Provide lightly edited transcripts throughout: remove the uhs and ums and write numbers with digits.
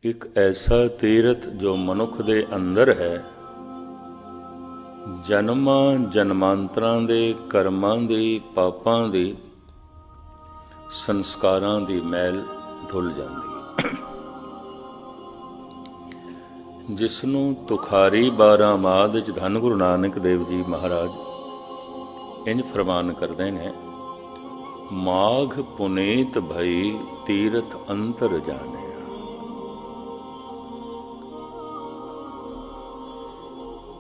एक ऐसा तीरथ जो मनुख दे अंदर है, जन्मां जन्मांतरां दे कर्मां दी पापां दी संस्कारां दी मैल धुल जांदी। जिसनूं तुखारी 12 माद च धन गुरु नानक देव जी महाराज इंज फरमान करते हैं, माघ पुनीत भई तीरथ अंतर जाने।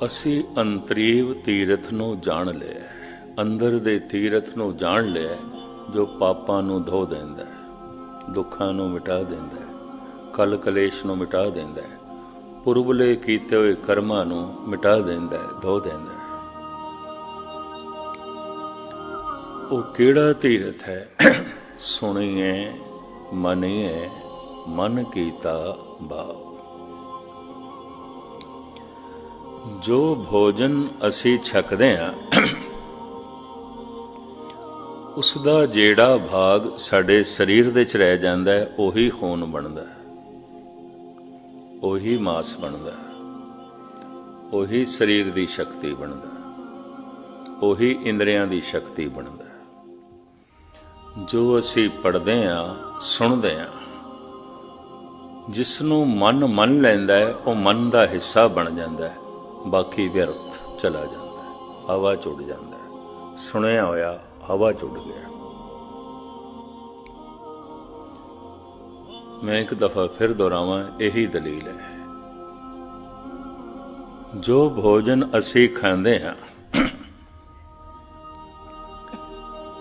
असी अंतरीव तीरथ नूं जान लिया, अंदर दे तीरथ नूं जान लिया जो पापां नूं धो देंदा है, दुखां नूं मिटा देंदा है, कल कलेश नूं मिटा देंदा है, पुरबले कीते हुए कर्मां नूं मिटा देंदा है, धो देंदा है। वो किहड़ा तीरथ है? सुनिए मनिए मन कीता भाव। जो भोजन असी छकदे हां उसदा जेड़ा भाग साडे शरीर दे च रह जांदा है, ओही खून बनदा है, ओही मास बनदा है, ओही शरीर दी शक्ति बनदा है, ओही इंद्रियां दी शक्ति बनदा है। जो असी पढ़दे हां सुणदे हां, जिसनूं मन मन लैंदा है वो मन दा हिस्सा बन जांदा है, बाकी व्यर्थ चला जाता है, हवा च उड़ जाता है। सुनिया होया हवा च उड़ गया। मैं एक दफा फिर दोहरावां, यही दलील है। जो भोजन असी खांदे हां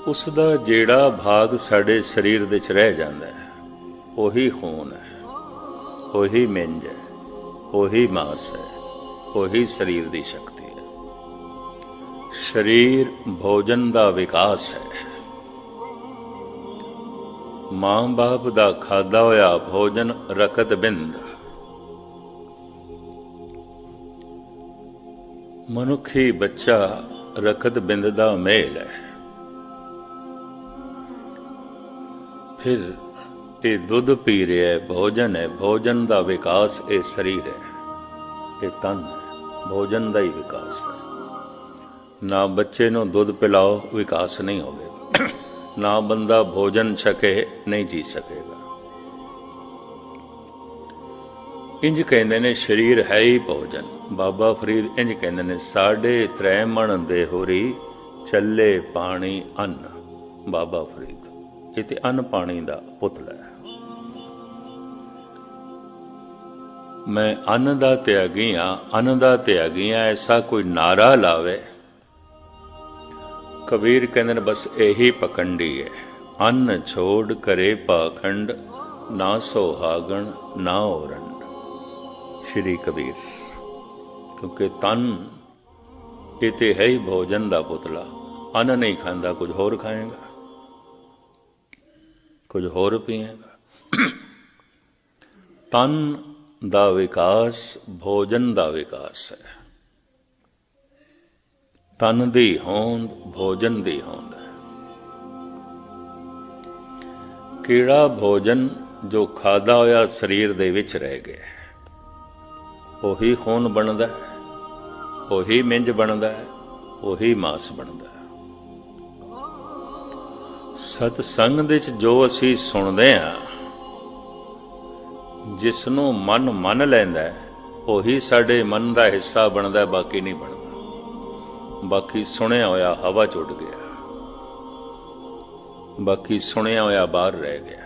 उसदा जेड़ा भाग साडे शरीर दे च रह जांदा है, ओही खून है, ओही मिंज है, ओही मास है, ओही शरीर दी शक्ति है। शरीर भोजन दा विकास है। मां बाप दा खादा होया भोजन रकत बिंद। मनुखी बच्चा रकत बिंद दा मेल है। फिर ये दुध पी रहा है, भोजन है, भोजन दा विकास ये शरीर है, ये तन है, भोजन का ही विकास है। ना बच्चे नूं दुध पिलाओ विकास नहीं होगा, ना बंदा भोजन छके नहीं जी सकेगा। इंज कहते ने शरीर है ही भोजन। बाबा फरीद इंज कहते ने, 3.5 मन दे होरी चले पानी अन्न। बाबा फरीद ये ते अन्न पानी का पुतला है। मैं अन्न दा त्यागी हाँ, अन्न दा त्यागी हाँ, ऐसा कोई नारा लावे। कबीर कहते हैं बस यही पकंडी है। अन्न छोड़ करे पाखंड, ना सोहागण ना ओरंड। श्री कबीर। क्योंकि तन ये ते है ही भोजन दा पुतला। अन्न नहीं खांदा, कुछ होर खाएगा, कुछ होर पिएगा। तन दा विकास भोजन दा विकास है। तन दी होंद भोजन दी होंद है। कीड़ा भोजन जो खादा होया शरीर दे विच रह गया, ओही खून बनदा है, ओही मिंज बनदा है, ओही मास बनदा है। सतसंग दे च जो असी सुनदे हां, जिसनों मन मन लैंदा है, वही साडे मन का हिस्सा बनता है, बाकी नहीं बनता। बाकी सुनिया होया हवा च उड़ गया, बाकी सुनिया होया बाहर रह गया,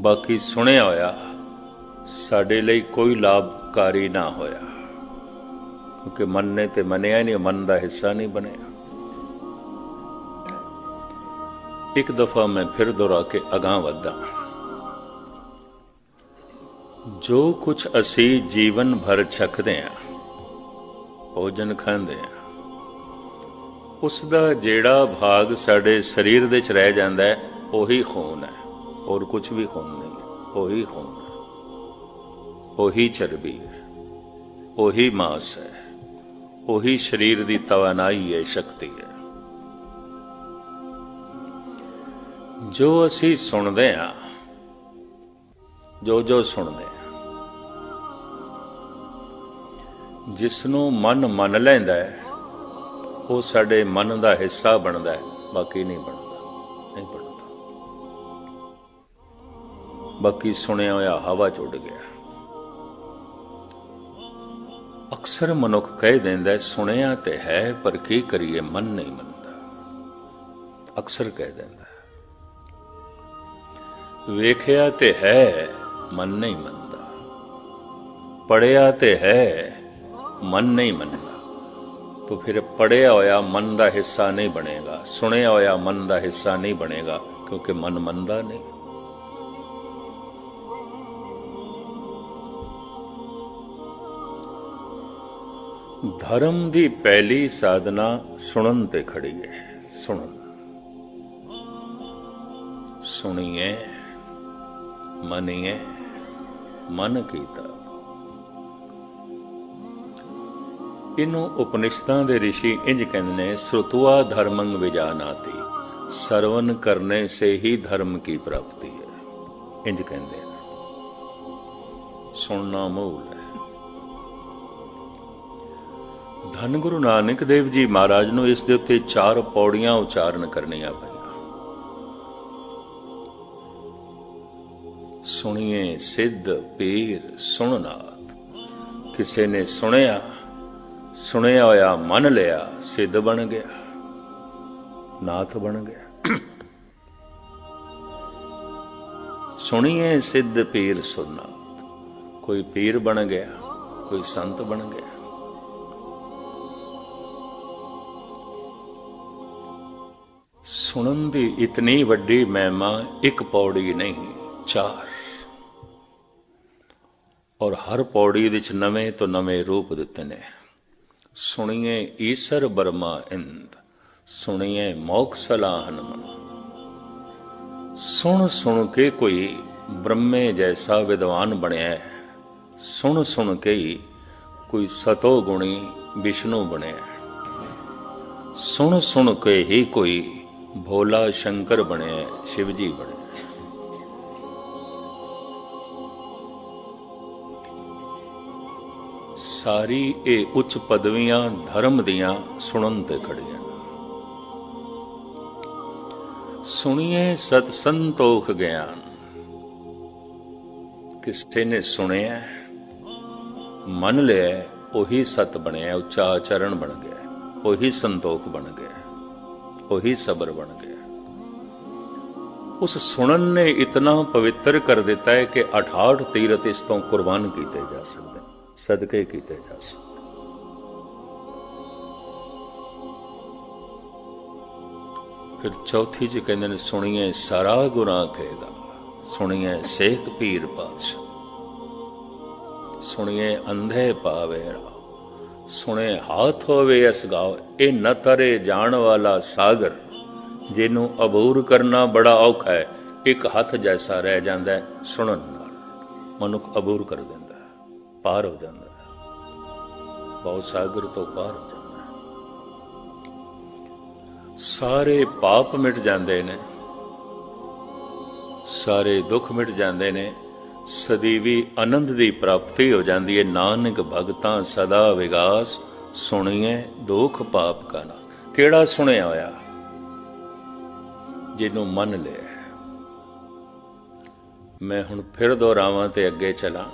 बाकी सुनिया होया साडे लई कोई लाभकारी ना होया, क्योंकि मन ने ते मनिया ही नहीं, मन का हिस्सा नहीं बनया। एक दफा मैं फिर दोहरा के अगां वधा। जो कुछ असी जीवन भर छकदे हां, भोजन खांदे हां, उसदा जेड़ा भाग साडे शरीर दे च रह जांदा है, ओही खून है, और कुछ भी खून नहीं है। ओही खून है, ओही चर्बी है, ओही मास है, ओही शरीर दी तवानाई है, शक्ति है। जो असी सुनते हाँ ਜੋ ਜੋ ਸੁਣਦੇ ਆ। ਜਿਸਨੂੰ ਮਨ ਮੰਨ ਲੈਂਦਾ ਹੈ ਉਹ ਸਾਡੇ ਮਨ ਦਾ ਹਿੱਸਾ ਬਣਦਾ ਹੈ, ਬਾਕੀ ਨਹੀਂ ਬਣਦਾ, ਨਹੀਂ ਬਣਦਾ। ਬਾਕੀ ਸੁਣਿਆ ਹੋਇਆ ਹਵਾ ਚ ਉੱਡ ਗਿਆ। ਅਕਸਰ ਮਨੁੱਖ ਕਹਿ ਦਿੰਦਾ ਸੁਣਿਆ ਤੇ ਹੈ ਪਰ ਕੀ ਕਰੀਏ ਮਨ ਨਹੀਂ ਮੰਨਦਾ। ਅਕਸਰ ਕਹਿ ਦਿੰਦਾ ਵੇਖਿਆ ਤੇ ਹੈ ਮਨ ਨਹੀਂ ਮੰਨਦਾ, ਪੜਿਆ ਤੇ ਹੈ ਮਨ ਨਹੀਂ ਮੰਨਦਾ। तो फिर पढ़िया होया मन का हिस्सा नहीं बनेगा, सुनिया होया मन का हिस्सा नहीं बनेगा, क्योंकि मन मनदा नहीं। धर्म की पहली साधना सुनन ते खड़ी है। सुनन, सुनिए मनिए मन कीता। इनू उपनिषदां दे ऋषि इंज कहते ने श्रुतवा धर्मंग विजानाति, सरवन करने से ही धर्म की प्राप्ति है। इंज कहते हैं, सुनना मूल है। धन गुरु नानक देव जी महाराज नूं इस दे उत्ते 4 पौड़ियां उचारण करनियां पईआं। सुनिए सिद्ध पीर सुननाथ। किसी ने सुनिया, सुनिया होया मन लिया, सिद्ध बन गया, नाथ बन गया। सुनिए सिद्ध पीर सुननाथ, कोई पीर बन गया, कोई संत बन गया। सुनन दी इतनी वड्डी महिमा एक पौड़ी नहीं 4, और हर पौड़ी विच नवे तो नवे रूप दिते ने। सुनिए ईसर बर्मा इंद, सुनिए मोक्ष सलाहन मन। सुन सुन के कोई ब्रह्मे जैसा विद्वान बनया है, सुन सुन के ही कोई सतो गुणी विष्णु बनया है, सुन सुन के ही कोई भोला शंकर बनया है, शिवजी बनया है। सारी ये उच्च पदवियां धर्म दियां सुनन ते खड़ियां। सुनिए सत संतोख ज्ञान। किसी ने सुनिया मन लिया, उही सत बनया, उच्चा आचरण बन गया, उही संतोख बन गया, उही सबर बन गया। उस सुनन ने इतना पवित्र कर दिता है कि 68 तीरथ इस तो कुर्बान किए जा सकते, सदके किए जा सकते। फिर चौथी च कहते हैं सुनिए सारा गुनाह खेदा, सुनिए शेख पीर पातशाह, सुनिए अंधे पावे राव, सुने हाथ होवे अस गाओ। ये न तरे जान वाला सागर, जिन्हों अबूर करना बड़ा औखा है, एक हाथ जैसा रह जाता है सुनन नाल। मनुख अबूर कर देता है, पार हो जाता है, बहुत सागर तो पार हो जाता है। सारे पाप मिट जाते ने, सारे दुख मिट जाते ने, सदीवी आनंद की प्राप्ति हो जाती है। नानक भगतां सदा विगास, सुनिए दुख पाप का नाश। केड़ा सुनिया होया? जिन्हों मन लिया। मैं हुण फिर दोहरावां ते अगे चला।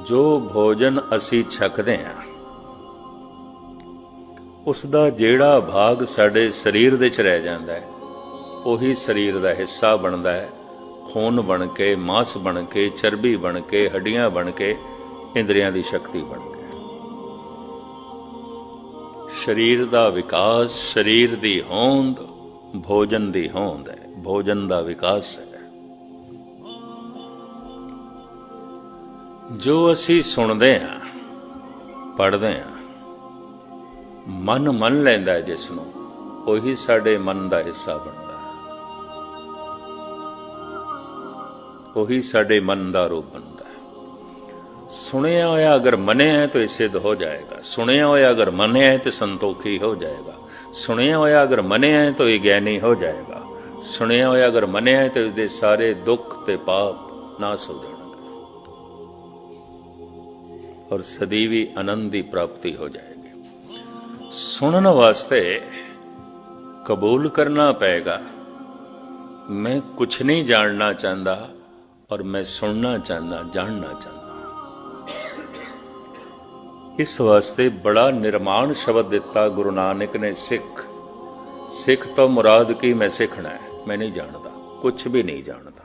जो भोजन असी छकदे हां, उसका जेड़ा भाग साडे शरीर दे च रह जांदा है, उही शरीर का हिस्सा बनता है। खून बन के, मांस बन के, चर्बी बन के, हड्डियां बन के, इंद्रियां की शक्ति बन के। शरीर का विकास, शरीर की होंद भोजन की होंद है, भोजन का विकास है। जो असी सुनते हैं, पढ़ते हैं, मन मन लैंदा है जिसनों, उही साडे मन का हिस्सा बनता है, उही साडे मन का रूप बनता है। सुनिया होया अगर मनिया है तो ये सिद्ध हो जाएगा, सुनिया होया अगर मनिया है तो संतोखी हो जाएगा, सुनिया होया अगर मनिया है तो ये ज्ञानी हो जाएगा, सुनिया होया अगर मनिया है तो इसके सारे दुख ते पाप नाश हो जाएंगे। और सਦੀवी आनंद की प्राप्ति हो जाएगी। सुनने वास्ते कबूल करना पड़ेगा, मैं कुछ नहीं जानना चाहता और मैं सुनना चाहता, जानना चाहता। इस वास्ते बड़ा निर्माण शब्द दिता गुरु नानक ने, सिख। सिख तो मुराद की मैं सिखना है, मैं नहीं जानता, कुछ भी नहीं जानता।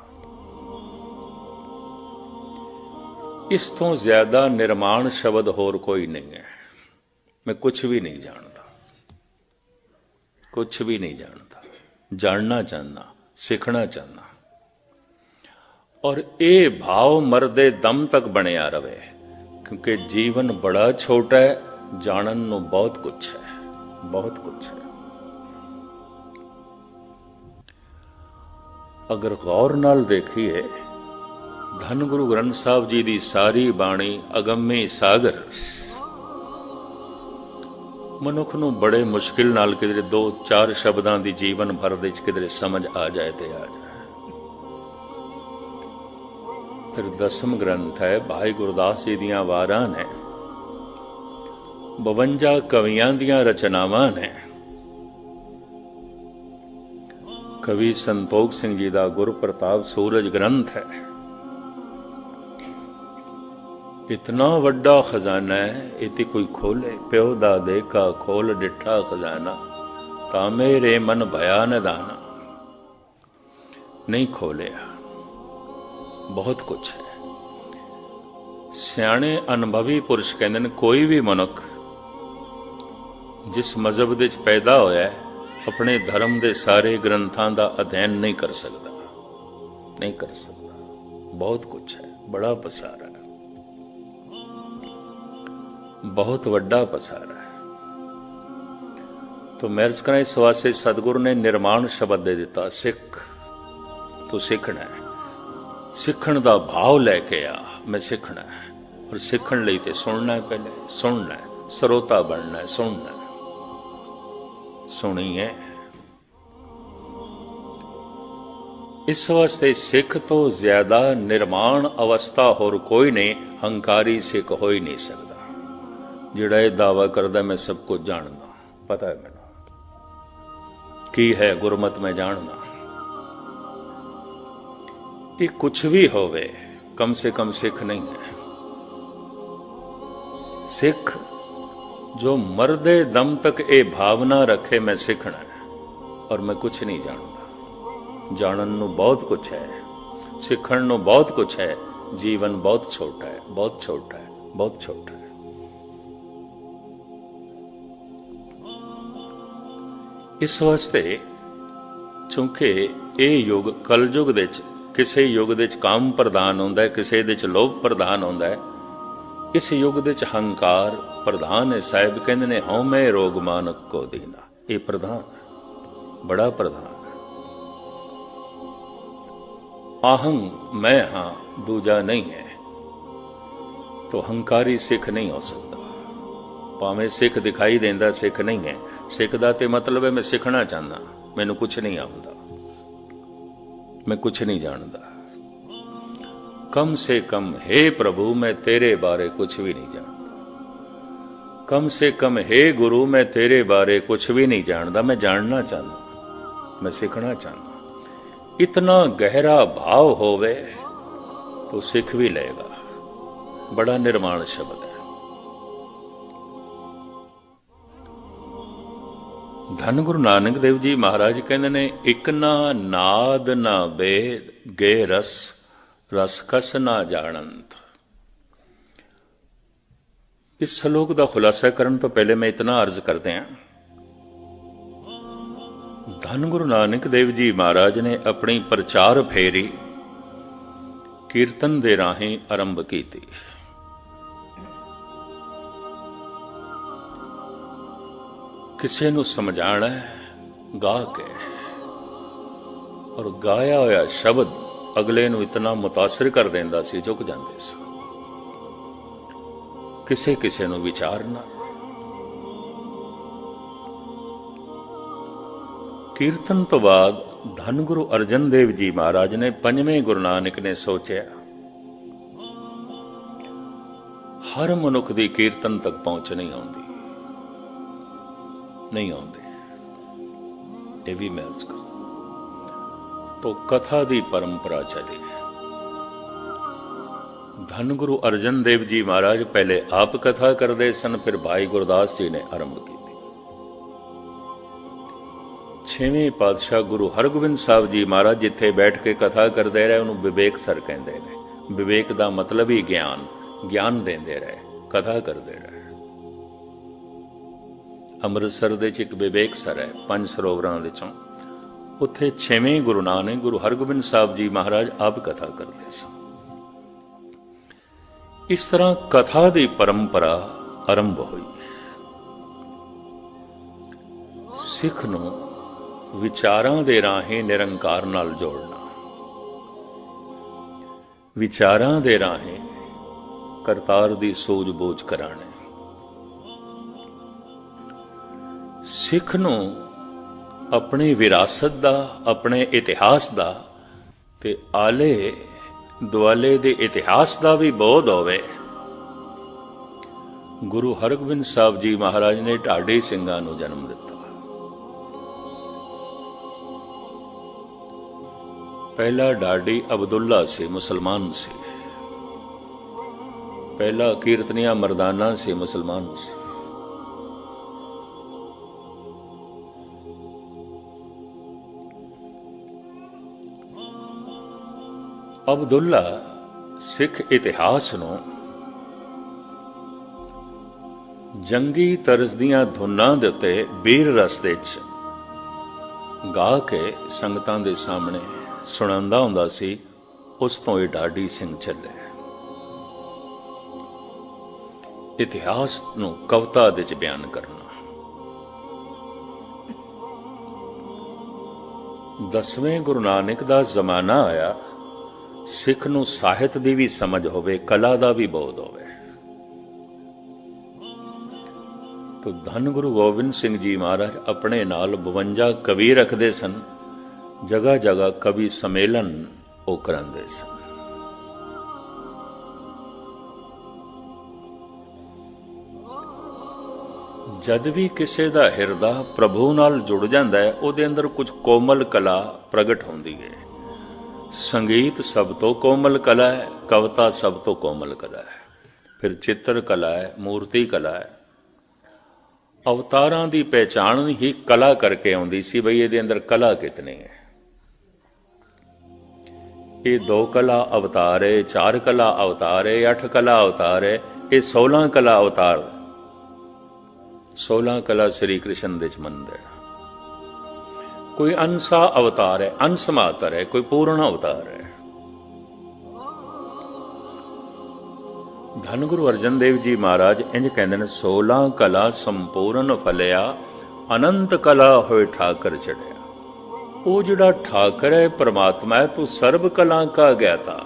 इस तो ज्यादा निर्माण शब्द होर कोई नहीं है। मैं कुछ भी नहीं जानता, कुछ भी नहीं जानता, जानना चाहना, सीखना चाहना। और ये भाव मरदे दम तक बनिया रहे, क्योंकि जीवन बड़ा छोटा है, जानन नूं बहुत कुछ है, बहुत कुछ है। अगर गौर नाल देखिए, धन गुरु ग्रंथ साहब जी की सारी बाणी अगम्य सागर मनुख नूं बड़े मुश्किल नाल किधरे 2-4 शब्दां दी जीवन भर दे किधरे समझ आ जाए ते आ जाए। फिर 10वां ग्रंथ है भाई गुरदास जी दियां वारां ने, 52 कवियां दियां रचनावां ने। कवि संतोख सिंह जी का गुर प्रताप सूरज ग्रंथ है। इतना वड्डा खजाना है, इति कोई खोले, प्यो दा देखा खोल डिठा खजाना, ता मेरे मन भया निदाना। नहीं खोलिया, बहुत कुछ है। सियाणे अनुभवी पुरुष कहते हैं, कोई भी मनुख जिस मजहब दे पैदा होया है, अपने धर्म के सारे ग्रंथों का अध्ययन नहीं कर सकता, नहीं कर सकता। बहुत कुछ है, बड़ा पसारा है, बहुत वड्डा पसारा है। तो मैरिज करें इस वास्ते सतगुरु ने निर्माण शब्द दे दिता, सिख। तो सीखना है, सीखण का भाव लैके आ, मैं सीखना है। और सीखण लई ते सुनना है, पहले सुनना है, सरोता बनना है, सुनना है। सुनिए, इस वास्ते सिख तो ज्यादा निर्माण अवस्था होर कोई नहीं, हंकारी सिख हो ही नहीं सकता। जिहड़ा ये दावा करदा मैं सब कुछ जानदा, पता है मैनूं की है गुरमत में जानना। ये कुछ भी होवे, कम से कम सिख नहीं है। सिख जो मरदे दम तक ये भावना रखे, मैं सीखना है और मैं कुछ नहीं जानता। जानन नूं बहुत कुछ है, सीखण नूं बहुत कुछ है। जीवन बहुत छोटा है, बहुत छोटा है, बहुत छोटा है। इस वास्ते चूंकि ये युग कलयुग दे किसी युग दे काम प्रधान होंदा है, किसी दे लोभ प्रधान होंदा है। इस युग दे हंकार प्रधान है। साहिब कहंदे ने हौमे रोग मानक को दीना, ये प्रधान है, बड़ा प्रधान है। आहंग मैं हां, दूजा नहीं है। तो हंकारी सिख नहीं हो सकता। भावें सिख दिखाई देंदा, सिख नहीं है। सिख दा ते मतलब है मैं सीखना चाहता, मैनू कुछ नहीं आउंदा, मैं कुछ नहीं जानता। कम से कम हे प्रभु मैं तेरे बारे कुछ भी नहीं जानता। कम से कम हे गुरु मैं तेरे बारे कुछ भी नहीं जानता। मैं जानना चाहता, मैं सीखना चाहता। इतना गहरा भाव होवे तो सीख भी लेगा। बड़ा निर्माण शब्द है। धन गुरु नानक देव जी महाराज कहते ने, इक ना नाद ना वेद गे रस, रस कस ना जानंत। इस श्लोक का खुलासा करने तो पहले मैं इतना अर्ज करते हैं। धन गुरु नानक देव जी महाराज ने अपनी प्रचार फेरी कीर्तन दे राही आरंभ की थी। किसी नूं समझाना है गा के, और गाया होया शब्द अगले नूं इतना मुतासिर कर देंदा सी, झुक जांदे सी। किसे किसे नूं विचारना। कीर्तन तो बाद धन गुरु अर्जन देव जी महाराज ने, पंजवें गुरु नानक ने सोचा हर मनुख की कीर्तन तक पहुंच नहीं आती, नहीं आते, ये भी मैं उसका तो कथा की परंपरा चली। धन गुरु अर्जन देव जी महाराज पहले आप कथा करते सन, फिर भाई गुरदास जी ने आरंभ की। छेवें पातशाह गुरु हरगोबिंद साहब जी महाराज जिथे बैठ के कथा करते रहे उन्होंने विवेक सर कहते हैं। विवेक का मतलब ही ज्ञान, ज्ञान देंदे रहे, कथा करते रहे। अमृतसर दे एक विवेक सर है 5 सरोवरां दे चों, उत्थे छेवें गुरु नानक गुरु हरगोबिंद साहब जी महाराज आप कथा करते सन। इस तरह कथा की परंपरा आरंभ हुई। सिख नूं विचारां दे राहें निरंकार नाल जोड़ना, विचारां दे राहें करतार दी सूझबूझ कराने। सिख नूं अपनी विरासत दा, अपने इतिहास दा ते आले दुआले दे इतिहास दा भी बोध होवे। गुरु हरगोबिंद साहब जी महाराज ने ढाडी ਸਿੰਘਾਂ ਨੂੰ जन्म दिता। पहला ढाडी अब्दुल्ला से मुसलमान से, पहला कीर्तनिया मर्दाना से मुसलमान से। अब्दुल्ला सिख इतिहास नूं जंगी तरज दियां धुनां दे उत्ते बीर रस दे च गा के संगतां दे सामने सुणांदा हुंदा सी। उस तो ये ढाडी सिंह चले। इतिहास नूं कविता दे च बयान करना। 10वें गुरु नानक दा जमाना आया, सिख नूं ਸਾਹਿਤ ਦੀ भी समझ होवे, कला दा भी बोध होवे। तो धन गुरु गोबिंद सिंह जी महाराज अपने नाल 52 कवि रखते सन। जगह जगह कवि सम्मेलन वो करांदे सन। जद भी किसी का हिरदा प्रभु नाल जुड़ जाता है, उहदे अंदर कुछ कोमल कला प्रगट होंदी है। संगीत सब तो कोमल कला है, कविता सब तो कोमल कला है, फिर चित्र कला है, मूर्ति कला है। अवतारां दी पहचान ही कला करके आउंदी सी, बई इहदे अंदर कला कितनी है। ये 2 कला अवतार है, 4 कला अवतार है, 8 कला अवतार है, ये 16 कला अवतार, 16 कला श्री कृष्ण दे मंदिर। कोई अंसा अवतार है, अंश मात्र है, कोई पूर्ण अवतार है। धन गुरु अर्जन देव जी महाराज इंज कहते हैं, 16 कला संपूर्ण फलिया, अनंत कला होए ठाकर चढ़िया। वो जिहड़ा ठाकर है परमात्मा है, तो सर्व कला का ज्ञाता,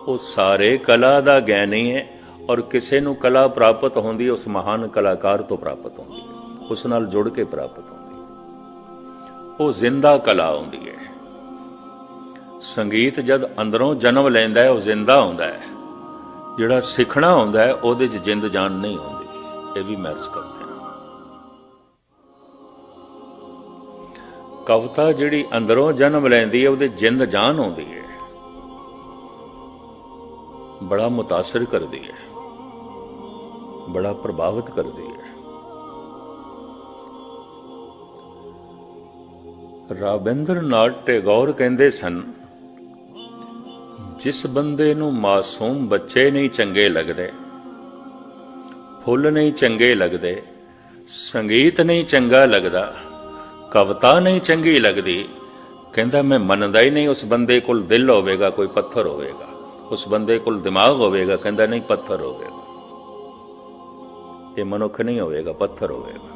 वो सारे कला दा ज्ञानी है। और किसी नूं कला प्राप्त होंदी उस महान कलाकार तो प्राप्त होंदी, उस नाल जुड़ के प्राप्त होंदी। वो जिंदा कला होंदी है। संगीत जद अंदरों जन्म लैंदा है, वो जिंदा होंदा है। जिहड़ा सिखना होंदा है, उहदे च जिंद जान नहीं होंदी। ये भी मैच करते हैं। कविता जिहड़ी अंदरों जन्म लैंदी है, उहदे जिंद जान आउंदी है, बड़ा मुतासिर करदी है, बड़ा प्रभावित करदी है। राबिंद्र नाथ टैगोर कहंदे सन, जिस बंदे नूं मासूम बच्चे नहीं चंगे लगदे, फुल नहीं चंगे लगदे, संगीत नहीं चंगा लगदा, कविता नहीं चंगी लगती, कहता मैं मनदा ही नहीं। उस बंदे कोल दिल होवेगा, कोई पत्थर होवेगा। उस बंदे कोल दिमाग होवेगा, कहता नहीं पत्थर होवेगा। ये मनुख नहीं होवेगा, पत्थर होवेगा।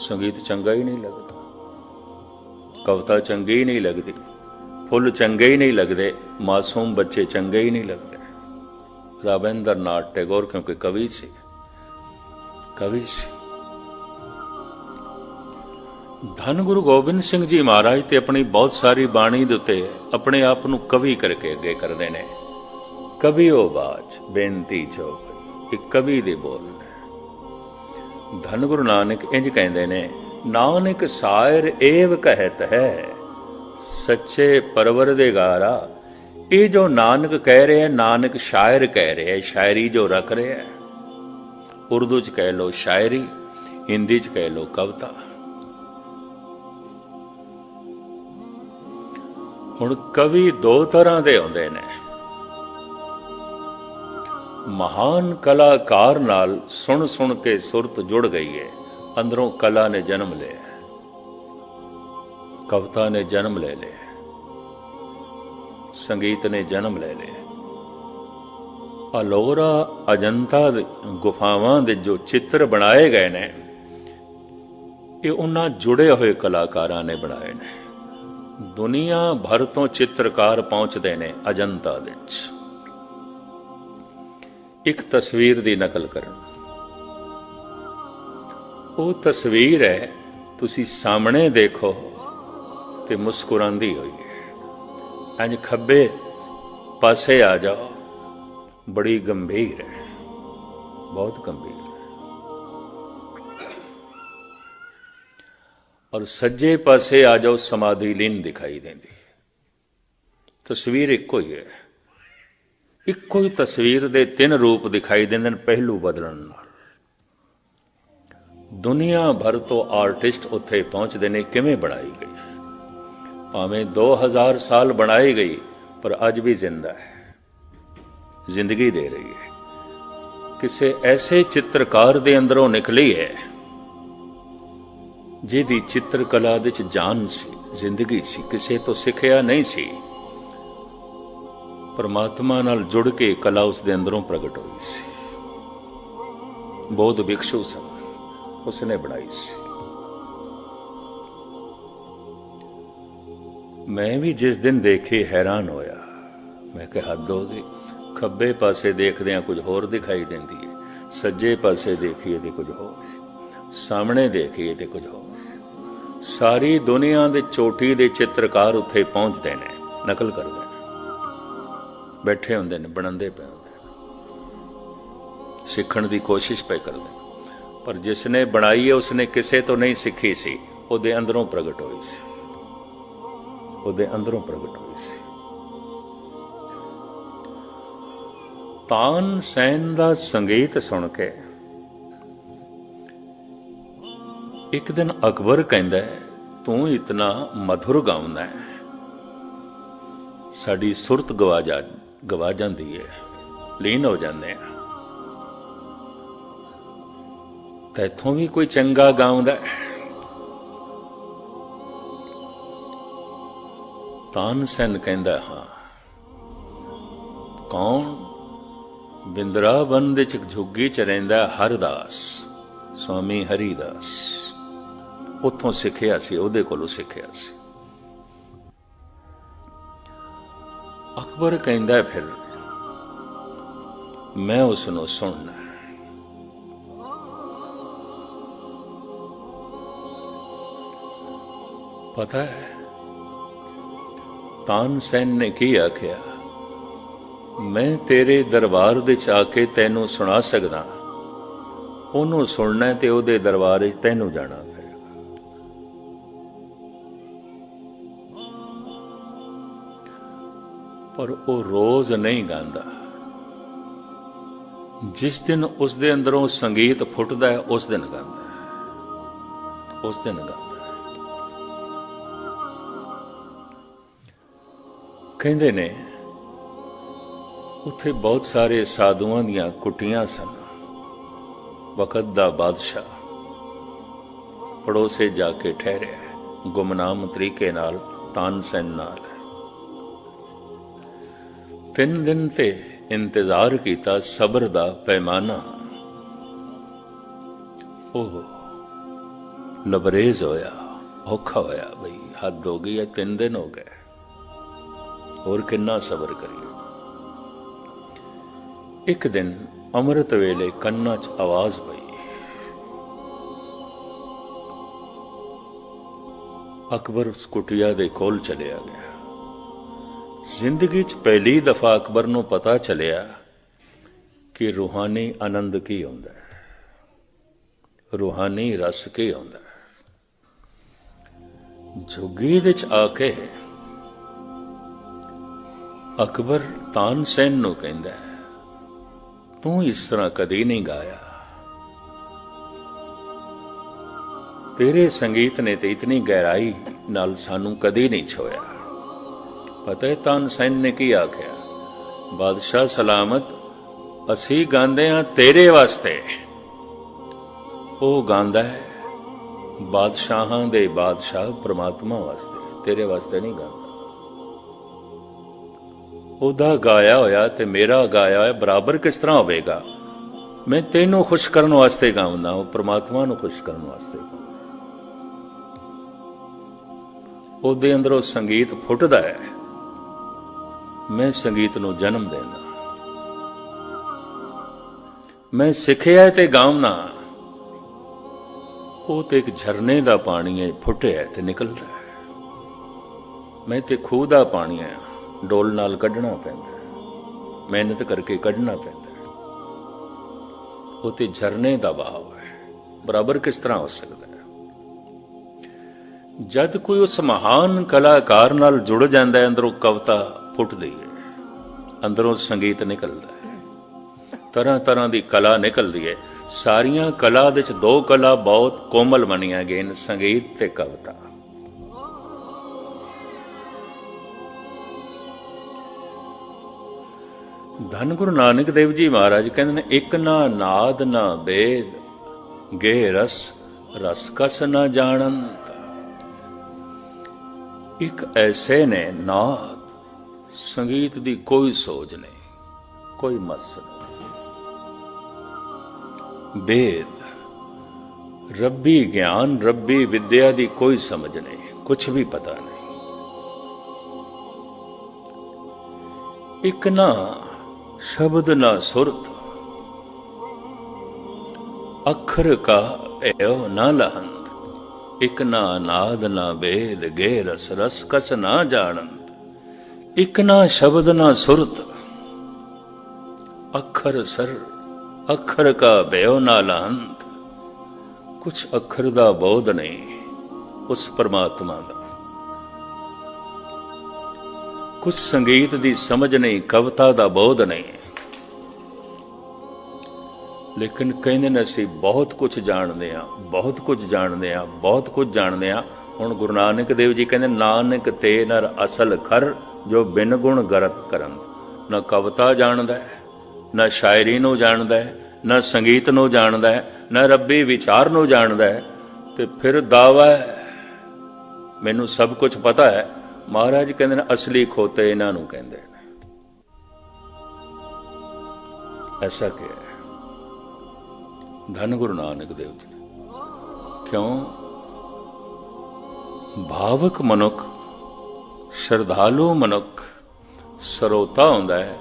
संगीत चंगा ही नहीं लगता, कविता चंगी ही नहीं लगती, फुल चंगे ही नहीं लगते, मासूम बच्चे चंगे ही नहीं लगते। राबिंद्र नाथ टैगोर क्योंकि कवि से, कवि से। धन गुरु गोबिंद सिंह जी महाराज ते अपनी बहुत सारी बाणी दे उत्ते अपने आप नूं कवि करके अगे करते हैं। कवि ओ बाज बेनती चौक ਇਹ ਕਵੀ ਦੇ ਬੋਲ ਨੇ। ਧੰਨ ਗੁਰੂ ਨਾਨਕ ਇੰਜ ਕਹਿੰਦੇ ਨੇ, ਨਾਨਕ ਸਾਇਰ ਏਵ ਕਹਿਤ ਹੈ ਸੱਚੇ ਪਰਵਰਦਿਗਾਰਾ। ਇਹ ਜੋ ਨਾਨਕ ਕਹਿ ਰਿਹਾ, ਨਾਨਕ ਸ਼ਾਇਰ ਕਹਿ ਰਿਹਾ, ਸ਼ਾਇਰੀ ਜੋ ਰਖ ਰਿਹਾ, ਉਰਦੂ ਚ ਕਹਿ ਲੋ ਸ਼ਾਇਰੀ, ਹਿੰਦੀ ਚ ਕਹਿ ਲੋ ਕਵਿਤਾ। ਹੁਣ ਕਵੀ ਦੋ ਤਰ੍ਹਾਂ ਦੇ ਹੁੰਦੇ ਨੇ। ਮਹਾਨ ਕਲਾਕਾਰ ਨਾਲ ਸੁਣ ਸੁਣ ਕੇ ਸੁਰਤ ਜੁੜ ਗਈ ਹੈ, ਅੰਦਰੋਂ ਕਲਾ ਨੇ ਜਨਮ ਲਿਆ, ਕਵਿਤਾ ਨੇ ਜਨਮ ਲੈ ਲਿਆ, ਸੰਗੀਤ ਨੇ ਜਨਮ ਲੈ ਲਿਆ। ਅਲੋਰਾ ਅਜੰਤਾ ਗੁਫਾਵਾਂ ਦੇ ਜੋ ਚਿੱਤਰ ਬਣਾਏ ਗਏ ਨੇ, ਇਹ ਉਹਨਾਂ ਜੁੜੇ ਹੋਏ ਕਲਾਕਾਰਾਂ ਨੇ ਬਣਾਏ ਨੇ। ਦੁਨੀਆ ਭਰ ਤੋਂ ਚਿੱਤਰਕਾਰ ਪਹੁੰਚਦੇ ਨੇ ਅਜੰਤਾ ਦੇ ਵਿੱਚ ਇੱਕ ਤਸਵੀਰ ਦੀ ਨਕਲ ਕਰਨ। ਉਹ ਤਸਵੀਰ ਹੈ, ਤੁਸੀਂ ਸਾਹਮਣੇ ਦੇਖੋ ਤੇ ਮੁਸਕਰਾਉਂਦੀ ਹੋਈ ਹੈ। ਇੰਜ ਖੱਬੇ ਪਾਸੇ ਆ ਜਾਓ, ਬੜੀ ਗੰਭੀਰ ਹੈ, ਬਹੁਤ ਗੰਭੀਰ ਹੈ। ਔਰ ਸੱਜੇ ਪਾਸੇ ਆ ਜਾਓ, ਸਮਾਧੀ ਲੀਨ ਦਿਖਾਈ ਦਿੰਦੀ। ਤਸਵੀਰ ਇੱਕੋ ਹੀ ਹੈ। ਇੱਕੋ ਹੀ ਤਸਵੀਰ ਦੇ ਤਿੰਨ ਰੂਪ ਦਿਖਾਈ ਦਿੰਦੇ ਨੇ ਪਹਿਲੂ ਬਦਲਣ ਨਾਲ। ਦੁਨੀਆ ਭਰ ਤੋਂ ਆਰਟਿਸਟ ਉੱਥੇ ਪਹੁੰਚਦੇ ਨੇ। ਕਿਵੇਂ ਬਣਾਈ ਗਈ? ਭਾਵੇਂ 2000 ਸਾਲ ਬਣਾਈ ਗਈ, ਪਰ ਅੱਜ ਵੀ ਜ਼ਿੰਦਾ ਹੈ, ਜ਼ਿੰਦਗੀ ਦੇ ਰਹੀ ਹੈ। ਕਿਸੇ ਐਸੇ ਚਿੱਤਰਕਾਰ ਦੇ ਅੰਦਰੋਂ ਨਿਕਲੀ ਹੈ ਜਿਹਦੀ ਚਿੱਤਰਕਲਾ ਦੇ ਚ ਜਾਨ ਸੀ, ਜ਼ਿੰਦਗੀ ਸੀ, ਕਿਸੇ ਤੋਂ ਸਿੱਖਿਆ ਨਹੀਂ ਸੀ। ਪਰਮਾਤਮਾ ਨਾਲ ਜੁੜ ਕੇ ਕਲਾ ਉਸ ਦੇ ਅੰਦਰੋਂ ਪ੍ਰਗਟ ਹੋਈ ਸੀ। ਬੌਧ ਭਿਕਸ਼ੂ ਸਨ, ਉਸਨੇ ਬਣਾਈ ਸੀ। ਮੈਂ ਵੀ ਜਿਸ ਦਿਨ ਦੇਖੀ ਹੈਰਾਨ ਹੋਇਆ। ਮੈਂ ਕਿਹਾ ਹੱਦ ਹੋ ਗਈ। ਖੱਬੇ ਪਾਸੇ ਦੇਖਦਿਆਂ ਕੁਝ ਹੋਰ ਦਿਖਾਈ ਦਿੰਦੀ ਹੈ, ਸੱਜੇ ਪਾਸੇ ਦੇਖੀਏ ਤੇ ਕੁਝ ਹੋਰ, ਸਾਹਮਣੇ ਦੇਖੀਏ ਤੇ ਕੁਝ ਹੋਰ। ਸਾਰੀ ਦੁਨੀਆ ਦੇ ਚੋਟੀ ਦੇ ਚਿੱਤਰਕਾਰ ਉੱਥੇ ਪਹੁੰਚਦੇ ਨੇ, ਨਕਲ ਕਰਦੇ ਨੇ, ਬੈਠੇ ਹੁੰਦੇ ਨੇ, ਬਣਾਉਂਦੇ ਪਏ ਹੁੰਦੇ ਨੇ, ਸਿੱਖਣ ਦੀ ਕੋਸ਼ਿਸ਼ ਪਏ ਕਰਦੇ ਨੇ। ਪਰ ਜਿਸ ਨੇ ਬਣਾਈ ਹੈ ਉਸਨੇ ਕਿਸੇ ਤੋਂ ਨਹੀਂ ਸਿੱਖੀ ਸੀ, ਉਹਦੇ ਅੰਦਰੋਂ ਪ੍ਰਗਟ ਹੋਈ ਸੀ, ਉਹਦੇ ਅੰਦਰੋਂ ਪ੍ਰਗਟ ਹੋਈ ਸੀ। ਤਾਨਸੈਨ ਦਾ ਸੰਗੀਤ ਸੁਣ ਕੇ ਇੱਕ ਦਿਨ ਅਕਬਰ ਕਹਿੰਦਾ, ਤੂੰ ਇਤਨਾ ਮਧੁਰ ਗਾਉਂਦਾ ਹੈ, ਸਾਡੀ ਸੁਰਤ ਗਵਾ ਜਾਂਦੀ ਹੈ, ਲੀਨ ਹੋ ਜਾਂਦੇ ਆ। ਤੈਥੋਂ ਵੀ ਕੋਈ ਚੰਗਾ ਗਾਉਂਦਾ? ਤਾਨਸੈਨ ਕਹਿੰਦਾ, ਹਾਂ। ਕੌਣ? ਬਿੰਦਰਾਵਨ ਦੇ ਚ ਝੁੱਗੀ ਚ ਰਹਿੰਦਾ ਹਰਦਾਸ, ਸਵਾਮੀ ਹਰੀਦਾਸ। ਉੱਥੋਂ ਸਿੱਖਿਆ ਸੀ, ਉਹਦੇ ਕੋਲੋਂ ਸਿੱਖਿਆ ਸੀ। ਅਕਬਰ ਕਹਿੰਦਾ, ਫਿਰ ਮੈਂ ਉਸ ਨੂੰ ਸੁਣਨਾ। ਪਤਾ ਹੈ ਤਾਨਸੈਨ ਨੇ ਕੀ ਆਖਿਆ? ਮੈਂ ਤੇਰੇ ਦਰਬਾਰ ਵਿੱਚ ਆ ਕੇ ਤੈਨੂੰ ਸੁਣਾ ਸਕਦਾ, ਉਹਨੂੰ ਸੁਣਨਾ ਤੇ ਉਹਦੇ ਦਰਬਾਰ ਵਿੱਚ ਤੈਨੂੰ ਜਾਣਾ ਪਏਗਾ। ਪਰ ਉਹ ਰੋਜ਼ ਨਹੀਂ ਗਾਉਂਦਾ। ਜਿਸ ਦਿਨ ਉਸ ਦੇ ਅੰਦਰੋਂ ਸੰਗੀਤ ਫੁੱਟਦਾ ਹੈ, ਉਸ ਦਿਨ ਗਾਉਂਦਾ ਹੈ, ਉਸ ਦਿਨ ਗਾਉਂਦਾ ਹੈ। ਕਹਿੰਦੇ ਨੇ ਉੱਥੇ ਬਹੁਤ ਸਾਰੇ ਸਾਧੂਆਂ ਦੀਆਂ ਕੁਟੀਆਂ ਸਨ। ਵਕਤ ਦਾ ਬਾਦਸ਼ਾਹ ਪੜੋਸੇ ਜਾ ਕੇ ਠਹਿਰਿਆ, ਗੁਮਨਾਮ ਤਰੀਕੇ ਨਾਲ, ਤਾਨਸੈਨ ਨਾਲ। 3 ਦਿਨ ਤੇ ਇੰਤਜ਼ਾਰ ਕੀਤਾ, ਸਬਰ ਦਾ ਪੈਮਾਨਾ। ਉਹ ਲਬਰੇਜ਼ ਹੋਇਆ, ਔਖਾ ਹੋਇਆ, ਬਈ ਹੱਦ ਹੋ ਗਈ ਹੈ, 3 ਦਿਨ ਹੋ ਗਏ, ਹੋਰ ਕਿੰਨਾ ਸਬਰ ਕਰੀਏ। ਇੱਕ ਦਿਨ ਅੰਮ੍ਰਿਤ ਵੇਲੇ ਕੰਨਾਂ 'ਚ ਆਵਾਜ਼ ਪਈ। ਅਕਬਰ ਉਸ ਕੁਟੀਆ ਦੇ ਕੋਲ ਚਲਿਆ ਗਿਆ। ਜ਼ਿੰਦਗੀ 'ਚ ਪਹਿਲੀ ਦਫਾ ਅਕਬਰ ਨੂੰ ਪਤਾ ਚੱਲਿਆ कि रूहानी आनंद की आउंदा है, रूहानी रस की आउंदा है। झुग्गी दे च आके अकबर तानसेन नूं कहंदा है, तू इस तरह कदी नहीं गाया, तेरे संगीत ने ते इतनी गहराई नाल सानू कदी नहीं छोया। पता है तानसेन ने की आख्या, बादशाह सलामत, असी गांदे हां तेरे वास्ते, वो गांदा है बादशाहां दे बादशाह परमात्मा वास्ते, तेरे वास्ते नहीं गांदा। ओदा गाया होया ते मेरा गाया होया बराबर किस तरह होवेगा? मैं तेनों खुश करने वास्ते गाउंदा, वो परमात्मा नूं खुश करने वास्ते। ਉਹਦੇ ਅੰਦਰੋਂ संगीत फुटदा है, मैं संगीत नूं जन्म देना, मैं सिखिया ते गाउना, वो तो एक झरने का पानी है, फुटिया ते निकलदा है। मैं ते खूह का पानी है, डोल नाल कढ़ना पैंदा, मेहनत करके कढ़ना पैंदा, वो तो झरने का बहाव है, बराबर किस तरह हो सकता है? जद कोई उस महान कलाकार नाल जुड़ जाता है, अंदरों कविता फुटदी है, अंदरों संगीत निकलता है, तरह तरह की कला निकलती है। सारिया कला दे च दो कला बहुत कोमल मनिया गए, संगीत ते कविता। धन गुरु नानक देव जी महाराज कहते हैं, एक ना नाद ना वेद, गे रस रस कस ना जानन। एक ऐसे ने नाद, संगीत दी कोई सोच नहीं, कोई मस नहीं, वेद रब्बी ज्ञान रब्बी विद्या दी कोई समझ नहीं, कुछ भी पता नहीं। एक ना शब्द ना सुरत, अखर का एव ना लहंत। एक ना नाद ना वेद, गे रस रस कस ना जानंत। एक ना शब्द ना सुरत, अखर सर अखर का बेव ना लहंत। कुछ अखर दा बोध नहीं उस परमात्मा दा, कुछ संगीत दी समझ नहीं, कविता दा बोध नहीं। लेकिन कहते ने असीं बहुत कुछ जानते हैं, बहुत कुछ जानते हैं, बहुत कुछ जानते हैं। हुण गुरु नानक देव जी कहते, नानक ते नर असल खर, जो बिन गुण गरत करन। न कविता जानदा है, न शायरी नूं जानदा है, न संगीत नूं जानदा है, न रब्बी विचार नूं जानदा है, ते फिर दावा है मैनूं सब कुछ पता है। महाराज कहते हैं, असली खोते इन्हां नूं कहंदे ने। ऐसा क्या है? धन गुरु नानक देव जी। क्यों? भावक मनुख, श्रद्धालु मनुख ਸਰੋਤਾ ਹੁੰਦਾ है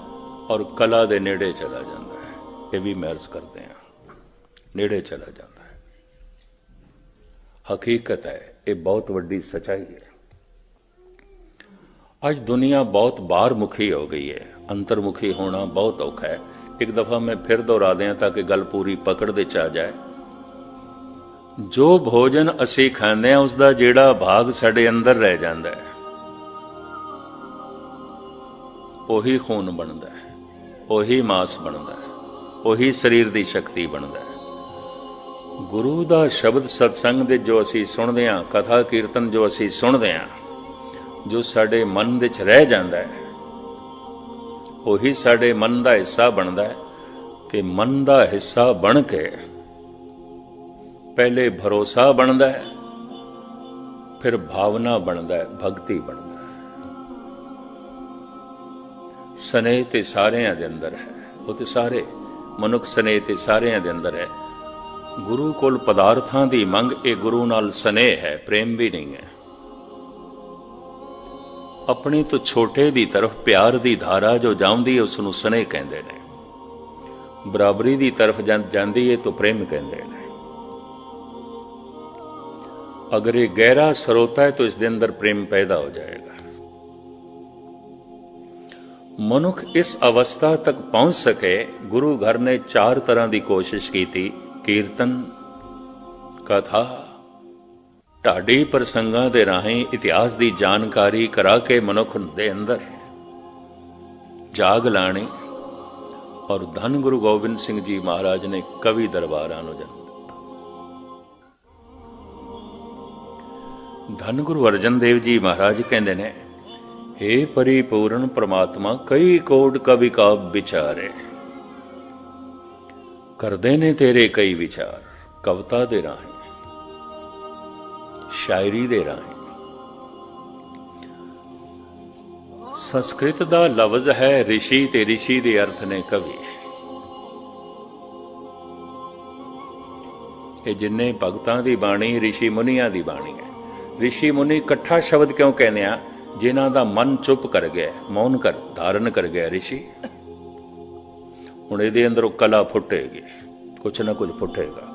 और कला दे नेड़े चला जाता है। ये भी महर्ज करते हैं, नेड़े चला जाता है। हकीकत है, ये बहुत वड्डी सच्चाई है। आज दुनिया बहुत बाहर मुखी हो गई है, अंतर्मुखी होना बहुत औखा है। एक दफा मैं फिर दोहरा दें ताकि गल पूरी पकड़ दे च आ जाए। जो भोजन असी खांदे हैं उसका जेड़ा भाग साडे अंदर रह जाता है, ਉਹੀ खून बनता है, ਉਹੀ मांस बनता है, ਉਹੀ शरीर की शक्ति बनता है। गुरु का शब्द सत्संग दे जो असी सुनते हैं, कथा कीर्तन जो असी सुनते हैं, जो साडे मन दे च रह जाता है, ਉਹੀ साडे मन का हिस्सा बनता है। कि मन का हिस्सा बन के पहले भरोसा बनता है, फिर भावना बनता है, भगती बनता है। स्नेह ते सारिਆਂ ਦੇ अंदर है, वो तो सारे मनुख स्नेह ते सारिਆਂ ਦੇ अंदर है। गुरु कोल पदार्थां दी मंग, ये गुरु नाल स्नेह है, प्रेम भी नहीं है। अपने तो छोटे दी तरफ प्यार दी धारा जो जाती है उसनूं स्नेह कहंदे ने, बराबरी दी तरफ जाती है तो प्रेम कहंदे ने। अगर ये गहरा स्रोत है तो इसके अंदर प्रेम पैदा हो जाएगा। ਮਨੁੱਖ ਇਸ ਅਵਸਥਾ ਤੱਕ ਪਹੁੰਚ ਸਕੇ, ਗੁਰੂ ਘਰ ਨੇ 4 ਤਰ੍ਹਾਂ ਦੀ ਕੋਸ਼ਿਸ਼ ਕੀਤੀ। ਕੀਰਤਨ, ਕਥਾ, ਢਾਡੀ ਪ੍ਰਸੰਗਾਂ ਦੇ ਰਾਹੀਂ ਇਤਿਹਾਸ ਦੀ ਜਾਣਕਾਰੀ ਕਰਾ ਕੇ ਮਨੁੱਖ ਦੇ ਅੰਦਰ ਜਾਗ ਲਾਣੀ, ਔਰ ਧੰਨ ਗੁਰੂ ਗੋਬਿੰਦ ਸਿੰਘ ਜੀ ਮਹਾਰਾਜ ਨੇ ਕਵੀ ਦਰਬਾਰਾਂ ਨੂੰ ਜਨਮ ਦਿੱਤਾ। ਧੰਨ ਗੁਰੂ ਅਰਜਨ ਦੇਵ ਜੀ ਮਹਾਰਾਜ ਕਹਿੰਦੇ ਨੇ, हे परिपूर्ण परमात्मा कई कोट कवि का विचारे, करदे ने तेरे कई विचार। कविता दे राहें, शायरी दे राहें। संस्कृत दा लफ्ज है ऋषि, ते ऋषि दे अर्थ ने कवि। ये जिन्ने भगतां दी बाणी ऋषि मुनियां दी बाणी है। ऋषि मुनि इकट्ठा शब्द क्यों कहने आ? जिन्हां दा मन चुप कर गया, मौन कर धारण कर गया ऋषि। हुण इहदे अंदरों कला फुटेगी, कुछ ना कुछ फुटेगा।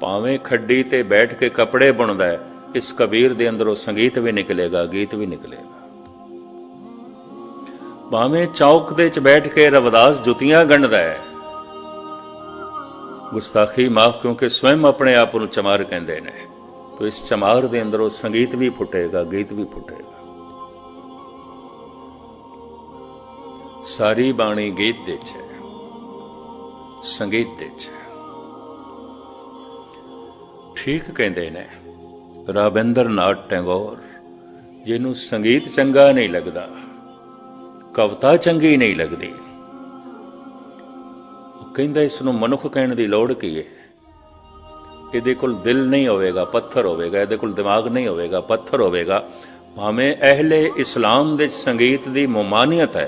भावें खड्डी ते बैठ के कपड़े बुनदा है, इस कबीर दे अंदरों संगीत भी निकलेगा, गीत भी निकलेगा। भावें चौक दे च बैठ के रविदास जुतियां गणदा है, गुस्ताखी माफ क्योंकि स्वयं अपने आप नूं चमार कहंदे ने, तो इस चमार दे अंदरों संगीत भी फुटेगा, गीत भी फुटेगा। सारी बाणी गीत दे च, संगीत दे च। ठीक कहते ने राबिंद्र नाथ टैगोर, जिन्हों संगीत चंगा नहीं लगता, कविता चंगी नहीं लगती, कहता इसनों मनुख कहने की लोड़ की है। इहदे कोल दिल नहीं होवेगा, पत्थर होवेगा। इहदे कोल दिमाग नहीं होवेगा, पत्थर होवेगा। भावें अहले इस्लाम दे संगीत की ममानियत है,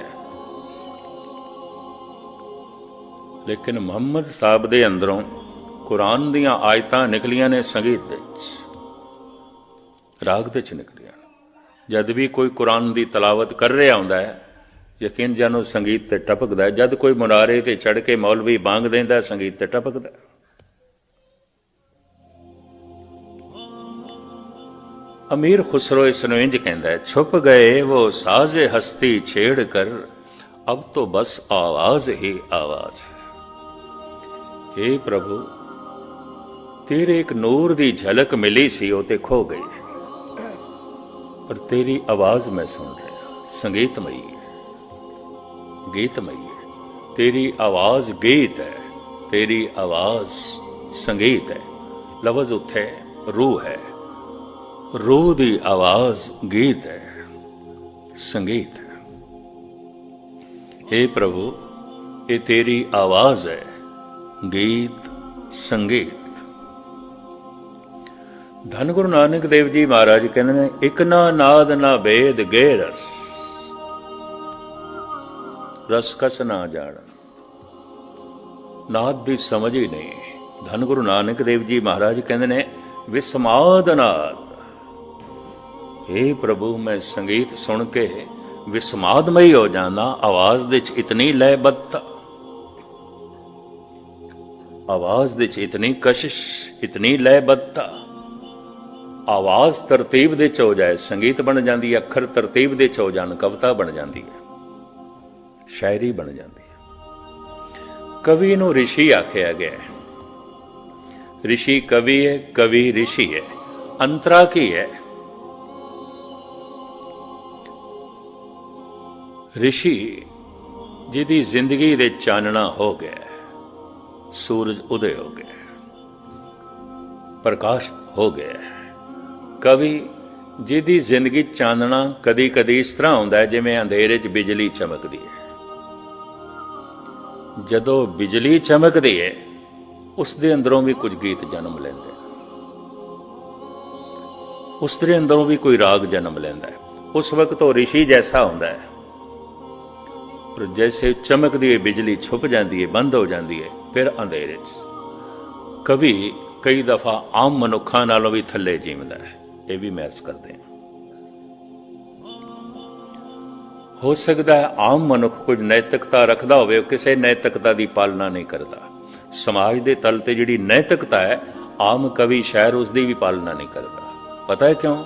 लेकिन मुहम्मद साहब दे अंदरों कुरान दियां आयतां निकलियां ने संगीत दे राग दे निकलियां। जद भी कोई कुरान दी तलावत कर रहा हुंदा है, यकीन जानो संगीत ते टपकदा है। जद कोई मुनारे ते चढ़ के मौलवी बांग देंदा, संगीत ते टपकदा। अमीर खुसरो इसनूं इंज कहंदा है, छुप गए वो साज़े हस्ती छेड़ कर, अब तो बस आवाज ही आवाज है। हे प्रभु, तेरे एक नूर दी झलक मिली सी, वो ते खो गई, पर तेरी आवाज मैं सुन रहा। संगीतमयी है, गीतमयी है। तेरी आवाज गीत है, तेरी आवाज संगीत है। लफ्ज उत्थे रूह है, रूह दी आवाज गीत है, संगीत है। हे प्रभु, ये तेरी आवाज है, गीत संगीत। धन गुरु नानक देव जी महाराज कहते हैं, एक ना नाद ना भेद गे रस, रस कस ना जान। नाद की समझ ही नहीं। धन गुरु नानक देव जी महाराज कहते हैं, विस्माद नाद। हे प्रभु, मैं संगीत सुन के विस्मादमई हो जाना। आवाज दे च इतनी लयबद्धता, आवाज दे च इतनी कशिश, इतनी लयबद्धता। आवाज तरतीब दे च हो जाए, संगीत बन जाती है। अखर तरतीब दे च हो जान, कविता बन जाती है, शायरी बन जाती है। कवि नूं ऋषि आख्या गया है। ऋषि कवि है, कवि ऋषि है। अंतरा की है? ऋषि जिहदी जिंदगी दे चानना हो गया, सूरज उदय हो गया, प्रकाश हो गया। कवि जिहदी जिंदगी चानना कदी कदी इस तरह होंदा है जिवें अंधेरे च बिजली चमकदी है। जदों बिजली चमकदी है, उस दे अंदरों भी कुछ गीत जन्म लैंदे, उस दे अंदरों भी कोई राग जन्म लैंदा है। उस वक्त वो ऋषि जैसा होंदा है, पर जैसे चमकदी है बिजली छुप जाती है, बंद हो जाती है, फिर अंधेरे च। कवि कई दफा आम मनुखा नालों भी थले जीवदा है, ये भी महसूस करते हैं। हो सकता है आम मनुख कुछ नैतिकता रखता होवे, किसी नैतिकता की पालना नहीं करता। समाज के तल ते जिहड़ी नैतिकता है, आम कवि शायर उसकी भी पालना नहीं करता। पता है क्यों?